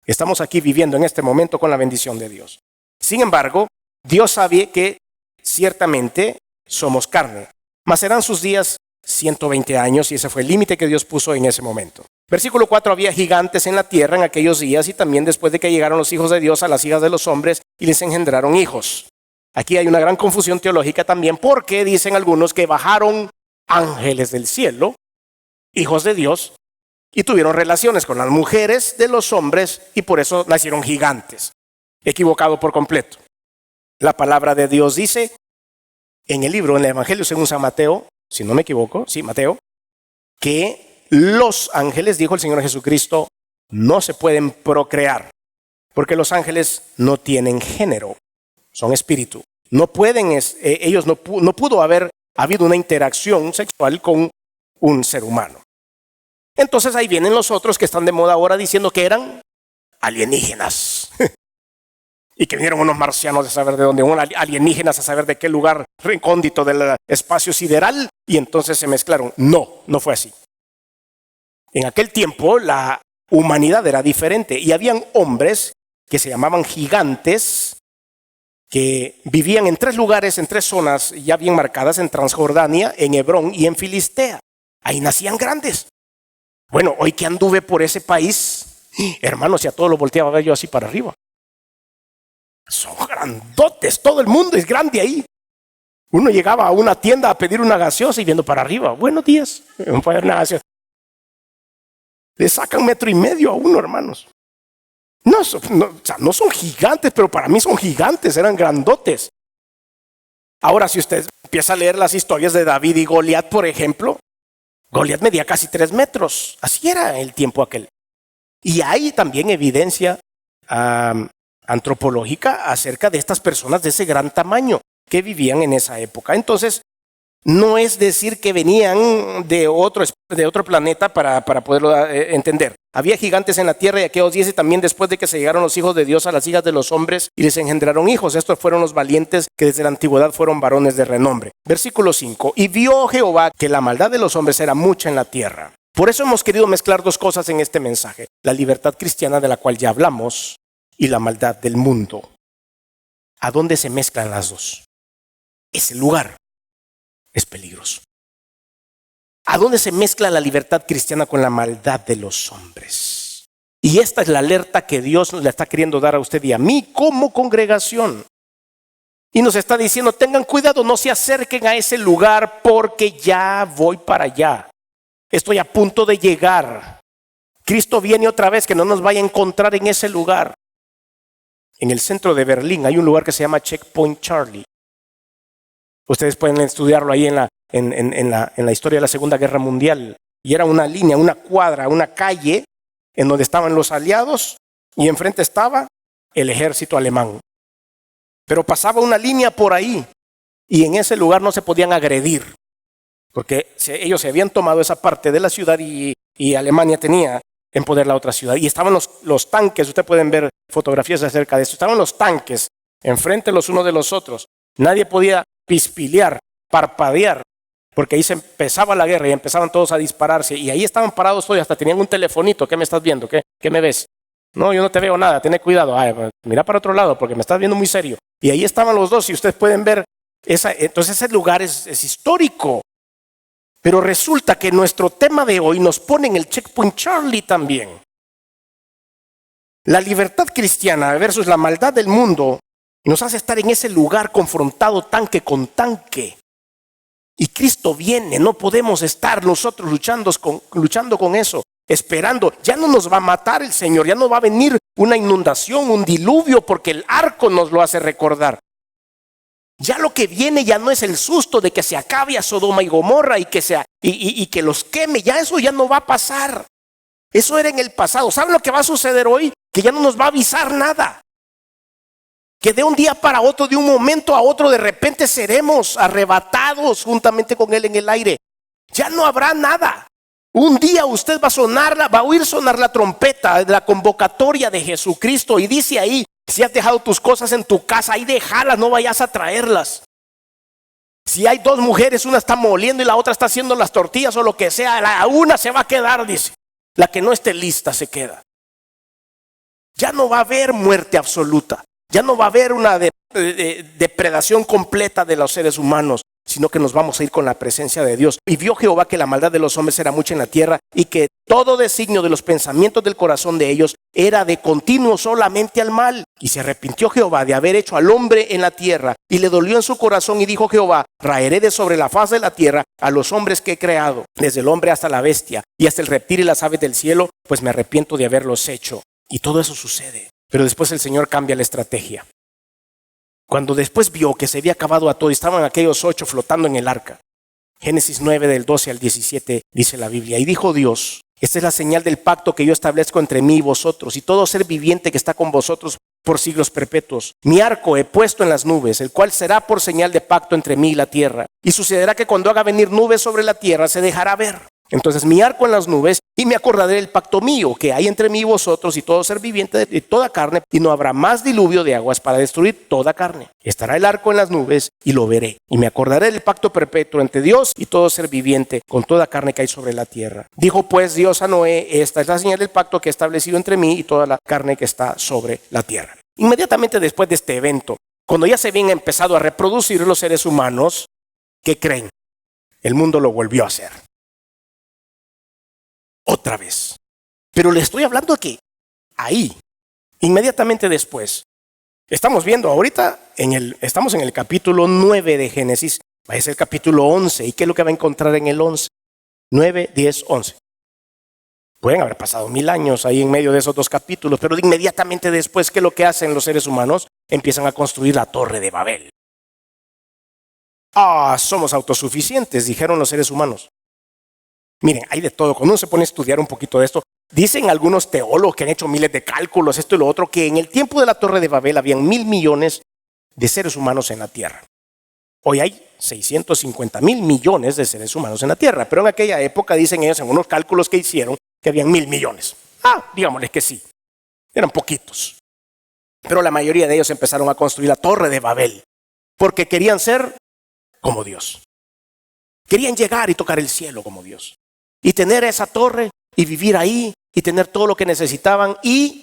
estamos aquí viviendo en este momento con la bendición de Dios. Sin embargo, Dios sabe que ciertamente somos carne, mas serán sus días 120 años y ese fue el límite que Dios puso en ese momento. Versículo 4, había gigantes en la tierra en aquellos días y también después de que llegaron los hijos de Dios a las hijas de los hombres y les engendraron hijos. Aquí hay una gran confusión teológica también porque dicen algunos que bajaron ángeles del cielo, hijos de Dios, y tuvieron relaciones con las mujeres de los hombres y por eso nacieron gigantes. Equivocado por completo. La palabra de Dios dice en el libro, en el Evangelio según San Mateo, si no me equivoco, sí, Mateo, que los ángeles, dijo el Señor Jesucristo, no se pueden procrear, porque los ángeles no tienen género, son espíritu. No pueden, ellos no pudo haber habido una interacción sexual con un ser humano. Entonces ahí vienen los otros que están de moda ahora diciendo que eran alienígenas. Y que vinieron unos marcianos a saber de dónde, unos alienígenas a saber de qué lugar recóndito del espacio sideral, y entonces se mezclaron. No fue así. En aquel tiempo la humanidad era diferente y habían hombres que se llamaban gigantes que vivían en 3 lugares, en 3 zonas ya bien marcadas, en Transjordania, en Hebrón y en Filistea. Ahí nacían grandes. Bueno, hoy que anduve por ese país, hermanos, y a todos los volteaba a ver yo así para arriba. Son grandotes, todo el mundo es grande ahí. Uno llegaba a una tienda a pedir una gaseosa y viendo para arriba, buenos días, no puede haber una gaseosa. Le sacan 1,5 metros a uno, hermanos. No son gigantes, pero para mí son gigantes, eran grandotes. Ahora, si usted empieza a leer las historias de David y Goliat, por ejemplo, Goliat medía casi 3 metros. Así era el tiempo aquel. Y hay también evidencia antropológica acerca de estas personas de ese gran tamaño que vivían en esa época. Entonces, no es decir que venían de otro planeta para poderlo entender. Había gigantes en la tierra y aquellos días y también después de que se llegaron los hijos de Dios a las hijas de los hombres y les engendraron hijos. Estos fueron los valientes que desde la antigüedad fueron varones de renombre. Versículo 5. Y vio Jehová que la maldad de los hombres era mucha en la tierra. Por eso hemos querido mezclar 2 cosas en este mensaje. La libertad cristiana de la cual ya hablamos y la maldad del mundo. ¿A dónde se mezclan las 2? Ese lugar es peligroso. ¿A dónde se mezcla la libertad cristiana con la maldad de los hombres? Y esta es la alerta que Dios le está queriendo dar a usted y a mí como congregación. Y nos está diciendo, tengan cuidado, no se acerquen a ese lugar porque ya voy para allá. Estoy a punto de llegar. Cristo viene otra vez, que no nos vaya a encontrar en ese lugar. En el centro de Berlín hay un lugar que se llama Checkpoint Charlie. Ustedes pueden estudiarlo ahí en la historia de la Segunda Guerra Mundial. Y era una línea, una cuadra, una calle en donde estaban los aliados y enfrente estaba el ejército alemán. Pero pasaba una línea por ahí y en ese lugar no se podían agredir. Porque ellos se habían tomado esa parte de la ciudad y Alemania tenía en poder la otra ciudad. Y estaban los tanques, ustedes pueden ver fotografías acerca de esto. Estaban los tanques enfrente los unos de los otros. Nadie podía pispilear, parpadear, porque ahí se empezaba la guerra y empezaban todos a dispararse. Y ahí estaban parados todos y hasta tenían un telefonito. ¿Qué me estás viendo? ¿Qué me ves? No, yo no te veo nada, ten cuidado. Mira para otro lado porque me estás viendo muy serio. Y ahí estaban los dos y ustedes pueden ver. Entonces ese lugar es histórico. Pero resulta que nuestro tema de hoy nos pone en el Checkpoint Charlie también. La libertad cristiana versus la maldad del mundo nos hace estar en ese lugar confrontado tanque con tanque. Y Cristo viene, no podemos estar nosotros luchando con eso, esperando. Ya no nos va a matar el Señor, ya no va a venir una inundación, un diluvio, porque el arco nos lo hace recordar. Ya lo que viene ya no es el susto de que se acabe a Sodoma y Gomorra y que los queme. Ya eso ya no va a pasar. Eso era en el pasado. ¿Saben lo que va a suceder hoy? Que ya no nos va a avisar nada. Que de un día para otro, de un momento a otro, de repente seremos arrebatados juntamente con Él en el aire. Ya no habrá nada. Un día usted va a oír sonar la trompeta de la convocatoria de Jesucristo y dice ahí, si has dejado tus cosas en tu casa, ahí déjalas, no vayas a traerlas. Si hay dos mujeres, una está moliendo y la otra está haciendo las tortillas o lo que sea, la una se va a quedar, dice. La que no esté lista se queda. Ya no va a haber muerte absoluta. Ya no va a haber una depredación completa de los seres humanos, sino que nos vamos a ir con la presencia de Dios. Y vio Jehová que la maldad de los hombres era mucha en la tierra, y que todo designio de los pensamientos del corazón de ellos era de continuo solamente al mal. Y se arrepintió Jehová de haber hecho al hombre en la tierra, y le dolió en su corazón, y dijo Jehová: raeré de sobre la faz de la tierra a los hombres que he creado, desde el hombre hasta la bestia, y hasta el reptil y las aves del cielo, pues me arrepiento de haberlos hecho. Y todo eso sucede. Pero después el Señor cambia la estrategia. Cuando después vio que se había acabado a todo, estaban aquellos 8 flotando en el arca. Génesis 9 del 12 al 17 dice la Biblia: y dijo Dios: esta es la señal del pacto que yo establezco entre mí y vosotros y todo ser viviente que está con vosotros por siglos perpetuos. Mi arco he puesto en las nubes, el cual será por señal de pacto entre mí y la tierra. Y sucederá que cuando haga venir nubes sobre la tierra, se dejará ver. Entonces mi arco en las nubes, y me acordaré del pacto mío que hay entre mí y vosotros y todo ser viviente de toda carne, y no habrá más diluvio de aguas para destruir toda carne. Estará el arco en las nubes y lo veré, y me acordaré del pacto perpetuo entre Dios y todo ser viviente con toda carne que hay sobre la tierra. Dijo pues Dios a Noé: esta es la señal del pacto que he establecido entre mí y toda la carne que está sobre la tierra. Inmediatamente después de este evento, cuando ya se habían empezado a reproducir los seres humanos, ¿qué creen? El mundo lo volvió a hacer. Otra vez. Pero le estoy hablando de que ahí, inmediatamente después, estamos viendo ahorita, estamos en el capítulo 9 de Génesis, va a ser el capítulo 11. ¿Y qué es lo que va a encontrar en el 11? 9, 10, 11. Pueden haber pasado 1000 años ahí en medio de esos dos capítulos, pero inmediatamente después, ¿qué es lo que hacen los seres humanos? Empiezan a construir la Torre de Babel. Somos autosuficientes, dijeron los seres humanos. Miren, hay de todo. Cuando uno se pone a estudiar un poquito de esto, dicen algunos teólogos que han hecho miles de cálculos, esto y lo otro, que en el tiempo de la Torre de Babel habían 1000 millones de seres humanos en la tierra. Hoy hay 650 mil millones de seres humanos en la tierra, pero en aquella época, dicen ellos, en unos cálculos que hicieron, que habían 1000 millones. Digámosles que sí, eran poquitos. Pero la mayoría de ellos empezaron a construir la Torre de Babel, porque querían ser como Dios. Querían llegar y tocar el cielo como Dios. Y tener esa torre y vivir ahí y tener todo lo que necesitaban y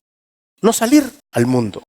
no salir al mundo.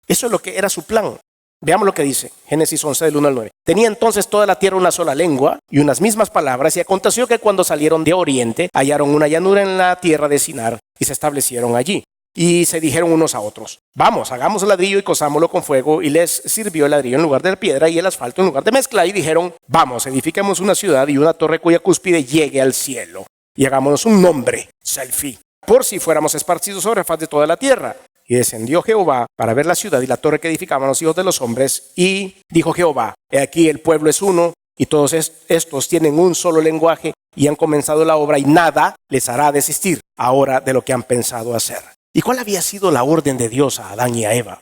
Eso es lo que era su plan. Veamos lo que dice Génesis 11 del 1 al 9. Tenía entonces toda la tierra una sola lengua y unas mismas palabras, y aconteció que cuando salieron de oriente hallaron una llanura en la tierra de Sinar y se establecieron allí. Y se dijeron unos a otros: vamos, hagamos ladrillo y cosámoslo con fuego. Y les sirvió el ladrillo en lugar de la piedra y el asfalto en lugar de mezcla. Y dijeron: vamos, edifiquemos una ciudad y una torre cuya cúspide llegue al cielo. Y hagámonos un nombre, Selfie, por si fuéramos esparcidos sobre la faz de toda la tierra. Y descendió Jehová para ver la ciudad y la torre que edificaban los hijos de los hombres. Y dijo Jehová: he aquí el pueblo es uno, y todos estos tienen un solo lenguaje, y han comenzado la obra, y nada les hará desistir ahora de lo que han pensado hacer. ¿Y cuál había sido la orden de Dios a Adán y a Eva?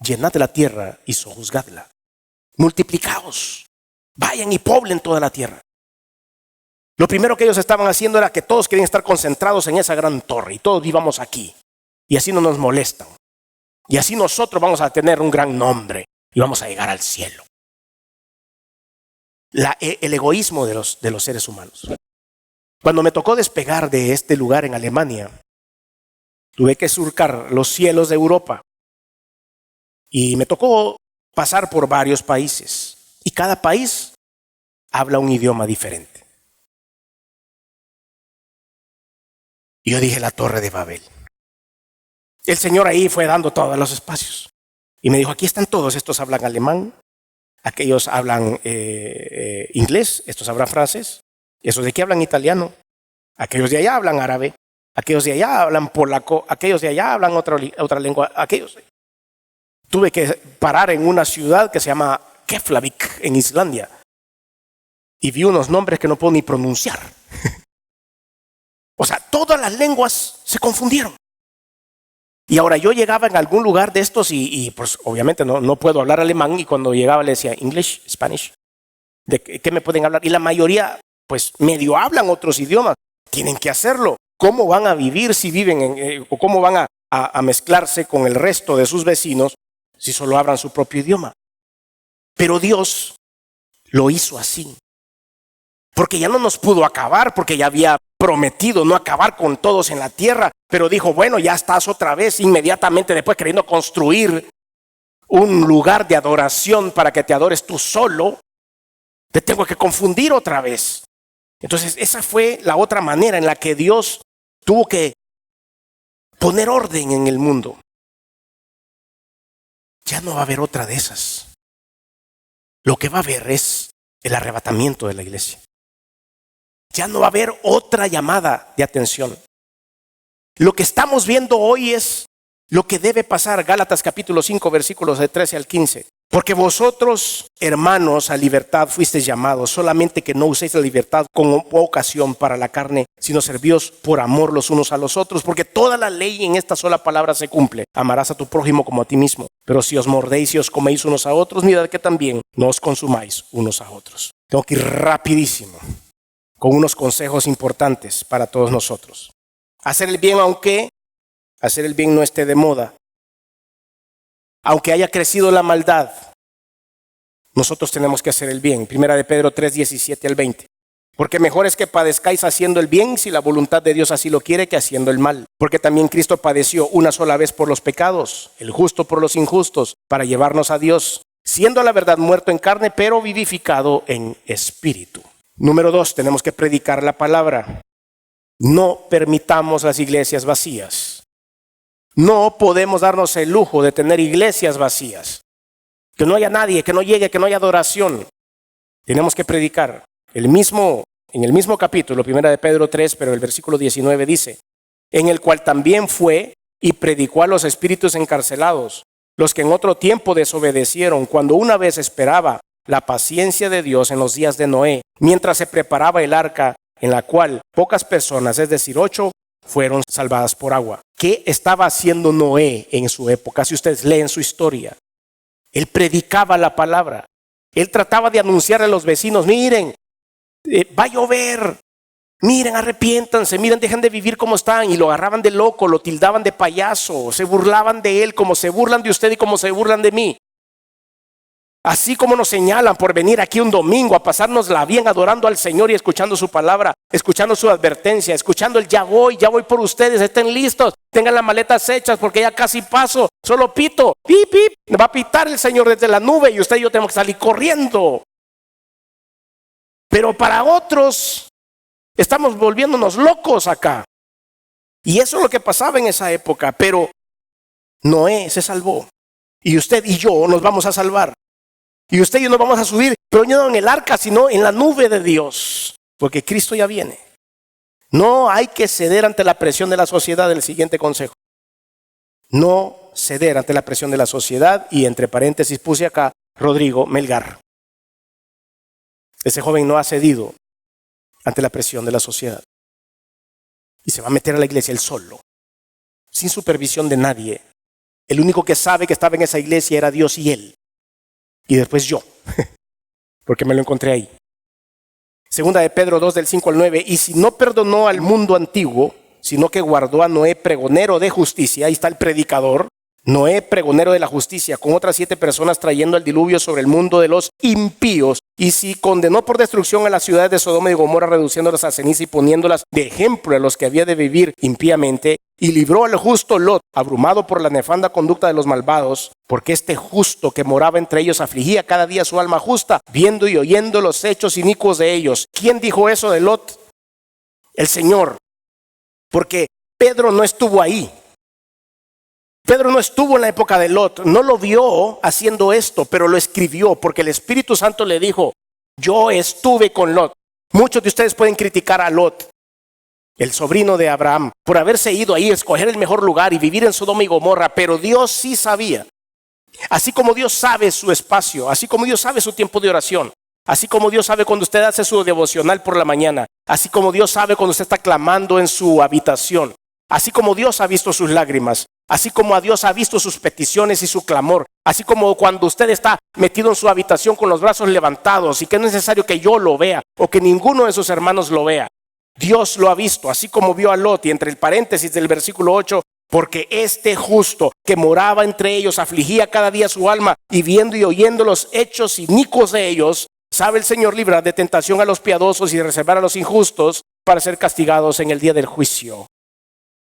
Llenad la tierra y sojuzgadla. Multiplicaos. Vayan y poblen toda la tierra. Lo primero que ellos estaban haciendo era que todos querían estar concentrados en esa gran torre y todos vivamos aquí. Y así no nos molestan. Y así nosotros vamos a tener un gran nombre y vamos a llegar al cielo. El egoísmo de los seres humanos. Cuando me tocó despegar de este lugar en Alemania, tuve que surcar los cielos de Europa y me tocó pasar por varios países y cada país habla un idioma diferente. Y yo dije: la Torre de Babel. El Señor ahí fue dando todos los espacios y me dijo: aquí están todos, estos hablan alemán, aquellos hablan inglés, estos hablan francés, esos de aquí hablan italiano, aquellos de allá hablan árabe, aquellos de allá hablan polaco, aquellos de allá hablan otra lengua, aquellos. Tuve que parar en una ciudad que se llama Keflavik, en Islandia, y vi unos nombres que no puedo ni pronunciar. O sea, todas las lenguas se confundieron. Y ahora yo llegaba en algún lugar de estos y pues obviamente no puedo hablar alemán, y cuando llegaba le decía English, Spanish. ¿De qué me pueden hablar? Y la mayoría pues medio hablan otros idiomas. Tienen que hacerlo. ¿Cómo van a vivir si viven o cómo van a mezclarse con el resto de sus vecinos si solo hablan su propio idioma? Pero Dios lo hizo así. Porque ya no nos pudo acabar, porque ya había prometido no acabar con todos en la tierra. Pero dijo, bueno, ya estás otra vez inmediatamente después queriendo construir un lugar de adoración para que te adores tú solo. Te tengo que confundir otra vez. Entonces esa fue la otra manera en la que Dios tuvo que poner orden en el mundo. Ya no va a haber otra de esas. Lo que va a haber es el arrebatamiento de la iglesia. Ya no va a haber otra llamada de atención. Lo que estamos viendo hoy es lo que debe pasar. Gálatas capítulo 5 versículos de 13 al 15. Porque vosotros, hermanos, a libertad fuisteis llamados, solamente que no uséis la libertad como ocasión para la carne, sino servíos por amor los unos a los otros, porque toda la ley en esta sola palabra se cumple. Amarás a tu prójimo como a ti mismo. Pero si os mordéis y os coméis unos a otros, mirad que también no os consumáis unos a otros. Tengo que ir rapidísimo con unos consejos importantes para todos nosotros. Hacer el bien aunque hacer el bien no esté de moda. Aunque haya crecido la maldad, nosotros tenemos que hacer el bien. Primera de Pedro 3, 17 al 20. Porque mejor es que padezcáis haciendo el bien, si la voluntad de Dios así lo quiere, que haciendo el mal. Porque también Cristo padeció una sola vez por los pecados, el justo por los injustos, para llevarnos a Dios, siendo a la verdad muerto en carne, pero vivificado en espíritu. Número 2, tenemos que predicar la palabra. No permitamos las iglesias vacías. No podemos darnos el lujo de tener iglesias vacías. Que no haya nadie, que no llegue, que no haya adoración. Tenemos que predicar. En el mismo capítulo, primera de Pedro 3, pero el versículo 19 dice, en el cual también fue y predicó a los espíritus encarcelados, los que en otro tiempo desobedecieron, cuando una vez esperaba la paciencia de Dios en los días de Noé, mientras se preparaba el arca, en la cual pocas personas, es decir, 8, fueron salvadas por agua. ¿Qué estaba haciendo Noé en su época? Si ustedes leen su historia, él predicaba la palabra. Él trataba de anunciar a los vecinos, miren, va a llover, miren, arrepiéntanse, miren, dejen de vivir como están. Y lo agarraban de loco, lo tildaban de payaso, se burlaban de él como se burlan de usted y como se burlan de mí. Así como nos señalan por venir aquí un domingo a pasárnosla bien adorando al Señor y escuchando su palabra, escuchando su advertencia, escuchando el ya voy por ustedes, estén listos, tengan las maletas hechas porque ya casi paso, solo pito, pip, pip, va a pitar el Señor desde la nube y usted y yo tenemos que salir corriendo. Pero para otros estamos volviéndonos locos acá. Y eso es lo que pasaba en esa época, pero Noé se salvó y usted y yo nos vamos a salvar. Y usted y yo nos vamos a subir, pero no en el arca, sino en la nube de Dios. Porque Cristo ya viene. No hay que ceder ante la presión de la sociedad. El siguiente consejo. No ceder ante la presión de la sociedad. Y entre paréntesis puse acá Rodrigo Melgar. Ese joven no ha cedido ante la presión de la sociedad. Y se va a meter a la iglesia él solo. Sin supervisión de nadie. El único que sabe que estaba en esa iglesia era Dios y él. Y después yo, porque me lo encontré ahí. Segunda de Pedro 2 del 5 al 9. Y si no perdonó al mundo antiguo, sino que guardó a Noé pregonero de justicia, ahí está el predicador, Noé pregonero de la justicia, con otras 7 personas trayendo el diluvio sobre el mundo de los impíos. Y si condenó por destrucción a las ciudades de Sodoma y Gomorra, reduciéndolas a ceniza y poniéndolas de ejemplo a los que había de vivir impíamente, y libró al justo Lot, abrumado por la nefanda conducta de los malvados, porque este justo que moraba entre ellos afligía cada día su alma justa, viendo y oyendo los hechos inicuos de ellos. ¿Quién dijo eso de Lot? El Señor. Porque Pedro no estuvo ahí. Pedro no estuvo en la época de Lot, no lo vio haciendo esto, pero lo escribió porque el Espíritu Santo le dijo, yo estuve con Lot. Muchos de ustedes pueden criticar a Lot, el sobrino de Abraham, por haberse ido ahí, escoger el mejor lugar y vivir en Sodoma y Gomorra, pero Dios sí sabía. Así como Dios sabe su espacio, así como Dios sabe su tiempo de oración, así como Dios sabe cuando usted hace su devocional por la mañana, así como Dios sabe cuando usted está clamando en su habitación, así como Dios ha visto sus lágrimas, así como a Dios ha visto sus peticiones y su clamor, así como cuando usted está metido en su habitación con los brazos levantados y que no es necesario que yo lo vea o que ninguno de sus hermanos lo vea. Dios lo ha visto, así como vio a Lot, y entre el paréntesis del versículo 8, porque este justo que moraba entre ellos afligía cada día su alma, y viendo y oyendo los hechos inicuos de ellos, Sabe el Señor librar de tentación a los piadosos y de reservar a los injustos para ser castigados en el día del juicio.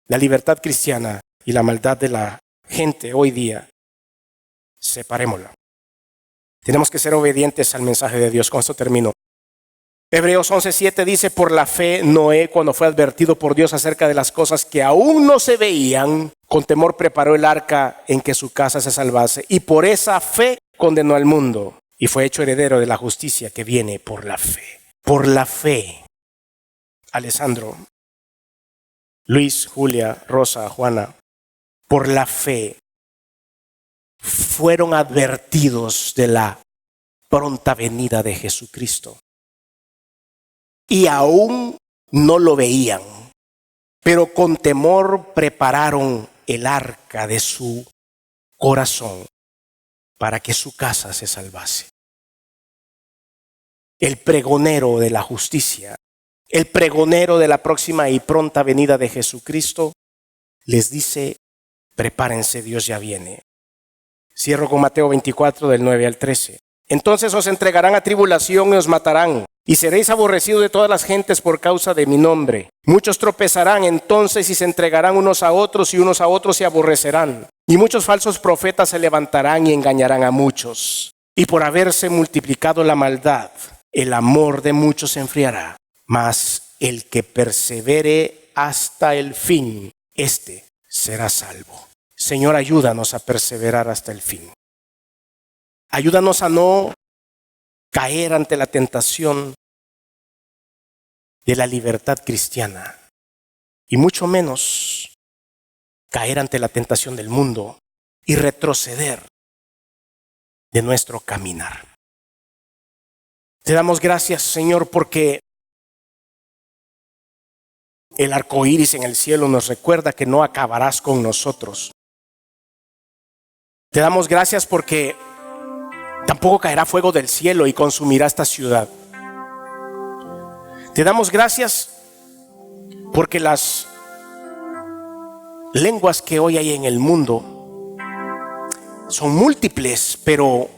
La libertad cristiana y la maldad de la gente hoy día, separémosla. Tenemos que ser obedientes al mensaje de Dios. Con esto termino. Hebreos 11:7 dice: por la fe Noé, cuando fue advertido por Dios acerca de las cosas que aún no se veían, con temor preparó el arca en que su casa se salvase, y por esa fe condenó al mundo y fue hecho heredero de la justicia que viene por la fe. Por la fe. Alessandro, Luis, Julia, Rosa, Juana, por la fe fueron advertidos de la pronta venida de Jesucristo. Y aún no lo veían, pero con temor prepararon el arca de su corazón para que su casa se salvase. El pregonero de la justicia, el pregonero de la próxima y pronta venida de Jesucristo, les dice: prepárense, Dios ya viene. Cierro con Mateo 24, del 9 al 13. Entonces os entregarán a tribulación y os matarán, y seréis aborrecidos de todas las gentes por causa de mi nombre. Muchos tropezarán entonces y se entregarán unos a otros, y unos a otros se aborrecerán. Y muchos falsos profetas se levantarán y engañarán a muchos. Y por haberse multiplicado la maldad, el amor de muchos se enfriará. Mas el que persevere hasta el fin, este será salvo. Señor, ayúdanos a perseverar hasta el fin. Ayúdanos a no caer ante la tentación de la libertad cristiana, y mucho menos caer ante la tentación del mundo y retroceder de nuestro caminar. Te damos gracias, Señor, porque el arco iris en el cielo nos recuerda que no acabarás con nosotros. Te damos gracias porque tampoco caerá fuego del cielo y consumirá esta ciudad. Te damos gracias porque las lenguas que hoy hay en el mundo son múltiples, pero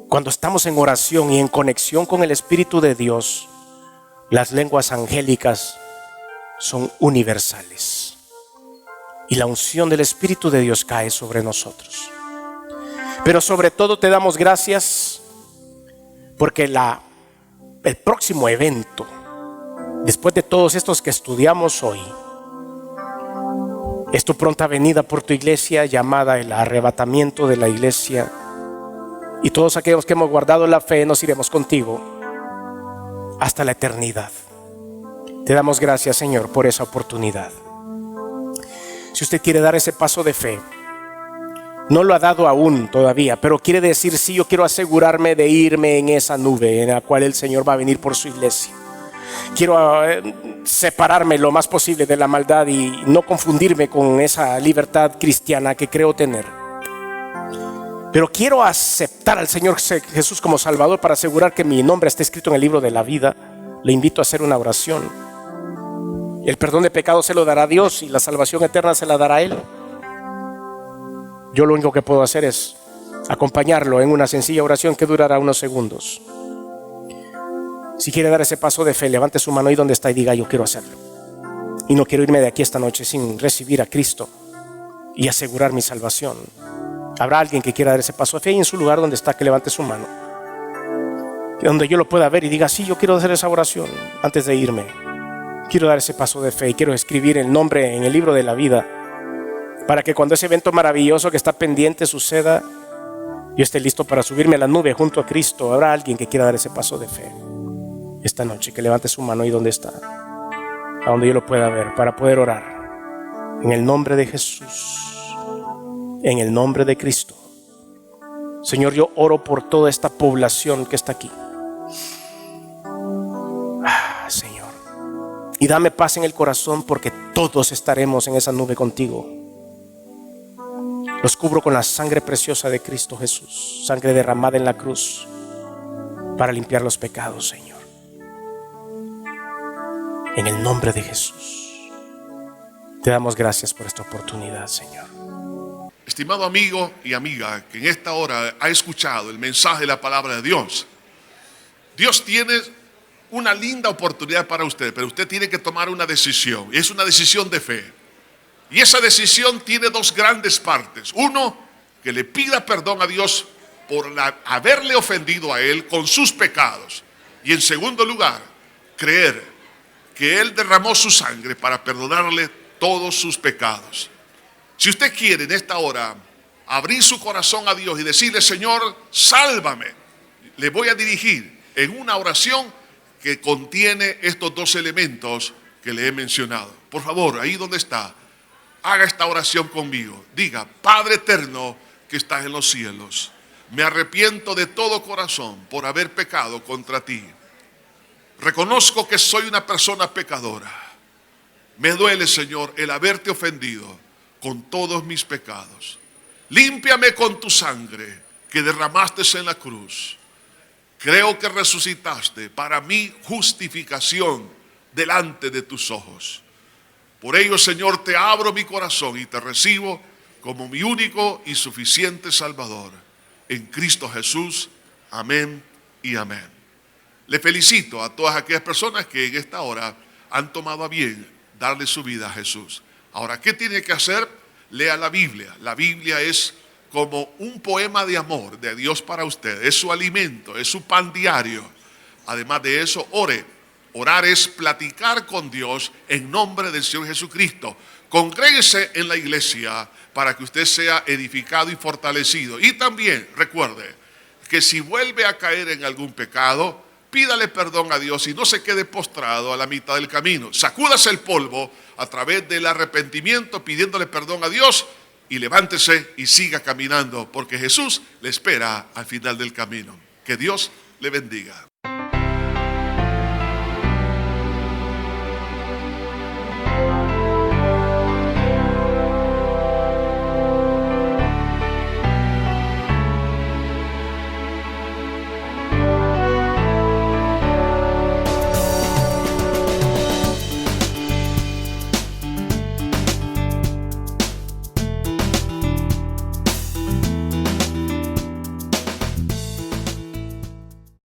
cuando estamos en oración y en conexión con el Espíritu de Dios, las lenguas angélicas son universales. Y la unción del Espíritu de Dios cae sobre nosotros. Pero sobre todo te damos gracias porque el próximo evento, después de todos estos que estudiamos hoy, es tu pronta venida por tu iglesia, llamada el arrebatamiento de la iglesia. Y todos aquellos que hemos guardado la fe nos iremos contigo hasta la eternidad. Te damos gracias, Señor, por esa oportunidad. Si usted quiere dar ese paso de fe, no lo ha dado aún todavía, pero quiere decir: sí, yo quiero asegurarme de irme en esa nube en la cual el Señor va a venir por su iglesia. Quiero separarme lo más posible de la maldad y no confundirme con esa libertad cristiana que creo tener. Pero quiero aceptar al Señor Jesús como Salvador para asegurar que mi nombre esté escrito en el libro de la vida. Le invito a hacer una oración. El perdón de pecados se lo dará Dios y la salvación eterna se la dará a Él. Yo lo único que puedo hacer es acompañarlo en una sencilla oración que durará unos segundos. Si quiere dar ese paso de fe, levante su mano ahí donde está y diga: yo quiero hacerlo. Y no quiero irme de aquí esta noche sin recibir a Cristo y asegurar mi salvación. Habrá alguien que quiera dar ese paso de fe, y en su lugar donde está, que levante su mano, donde yo lo pueda ver y diga: sí, yo quiero hacer esa oración antes de irme. Quiero dar ese paso de fe y quiero escribir el nombre en el libro de la vida, para que cuando ese evento maravilloso que está pendiente suceda, yo esté listo para subirme a la nube junto a Cristo. Habrá alguien que quiera dar ese paso de fe esta noche, que levante su mano ahí donde está, a donde yo lo pueda ver, para poder orar en el nombre de Jesús, en el nombre de Cristo. Señor, yo oro por toda esta población que está aquí. Señor, y dame paz en el corazón, porque todos estaremos en esa nube contigo. Los cubro con la sangre preciosa de Cristo Jesús, sangre derramada en la cruz para limpiar los pecados, Señor. En el nombre de Jesús, te damos gracias por esta oportunidad, Señor. Estimado amigo y amiga que en esta hora ha escuchado el mensaje de la palabra de Dios, Dios tiene una linda oportunidad para usted, pero usted tiene que tomar una decisión. Y es una decisión de fe. Y esa decisión tiene dos grandes partes. Uno, que le pida perdón a Dios por haberle ofendido a Él con sus pecados. Y en segundo lugar, creer que Él derramó su sangre para perdonarle todos sus pecados. Si usted quiere en esta hora abrir su corazón a Dios y decirle: Señor, sálvame, le voy a dirigir en una oración que contiene estos dos elementos que le he mencionado. Por favor, ahí donde está, haga esta oración conmigo. Diga: Padre eterno que estás en los cielos, me arrepiento de todo corazón por haber pecado contra ti. Reconozco que soy una persona pecadora. Me duele, Señor, el haberte ofendido con todos mis pecados. Límpiame con tu sangre que derramaste en la cruz. Creo que resucitaste para mi justificación delante de tus ojos. Por ello, Señor, te abro mi corazón y te recibo como mi único y suficiente Salvador. En Cristo Jesús. Amén y amén. Le felicito a todas aquellas personas que en esta hora han tomado a bien darle su vida a Jesús. Ahora, ¿qué tiene que hacer? Lea la Biblia. La Biblia es como un poema de amor de Dios para usted. Es su alimento, es su pan diario. Además de eso, ore. Orar es platicar con Dios en nombre del Señor Jesucristo. Congréguese en la iglesia para que usted sea edificado y fortalecido. Y también recuerde que si vuelve a caer en algún pecado, pídale perdón a Dios y no se quede postrado a la mitad del camino. Sacúdase el polvo a través del arrepentimiento pidiéndole perdón a Dios y levántese y siga caminando porque Jesús le espera al final del camino. Que Dios le bendiga.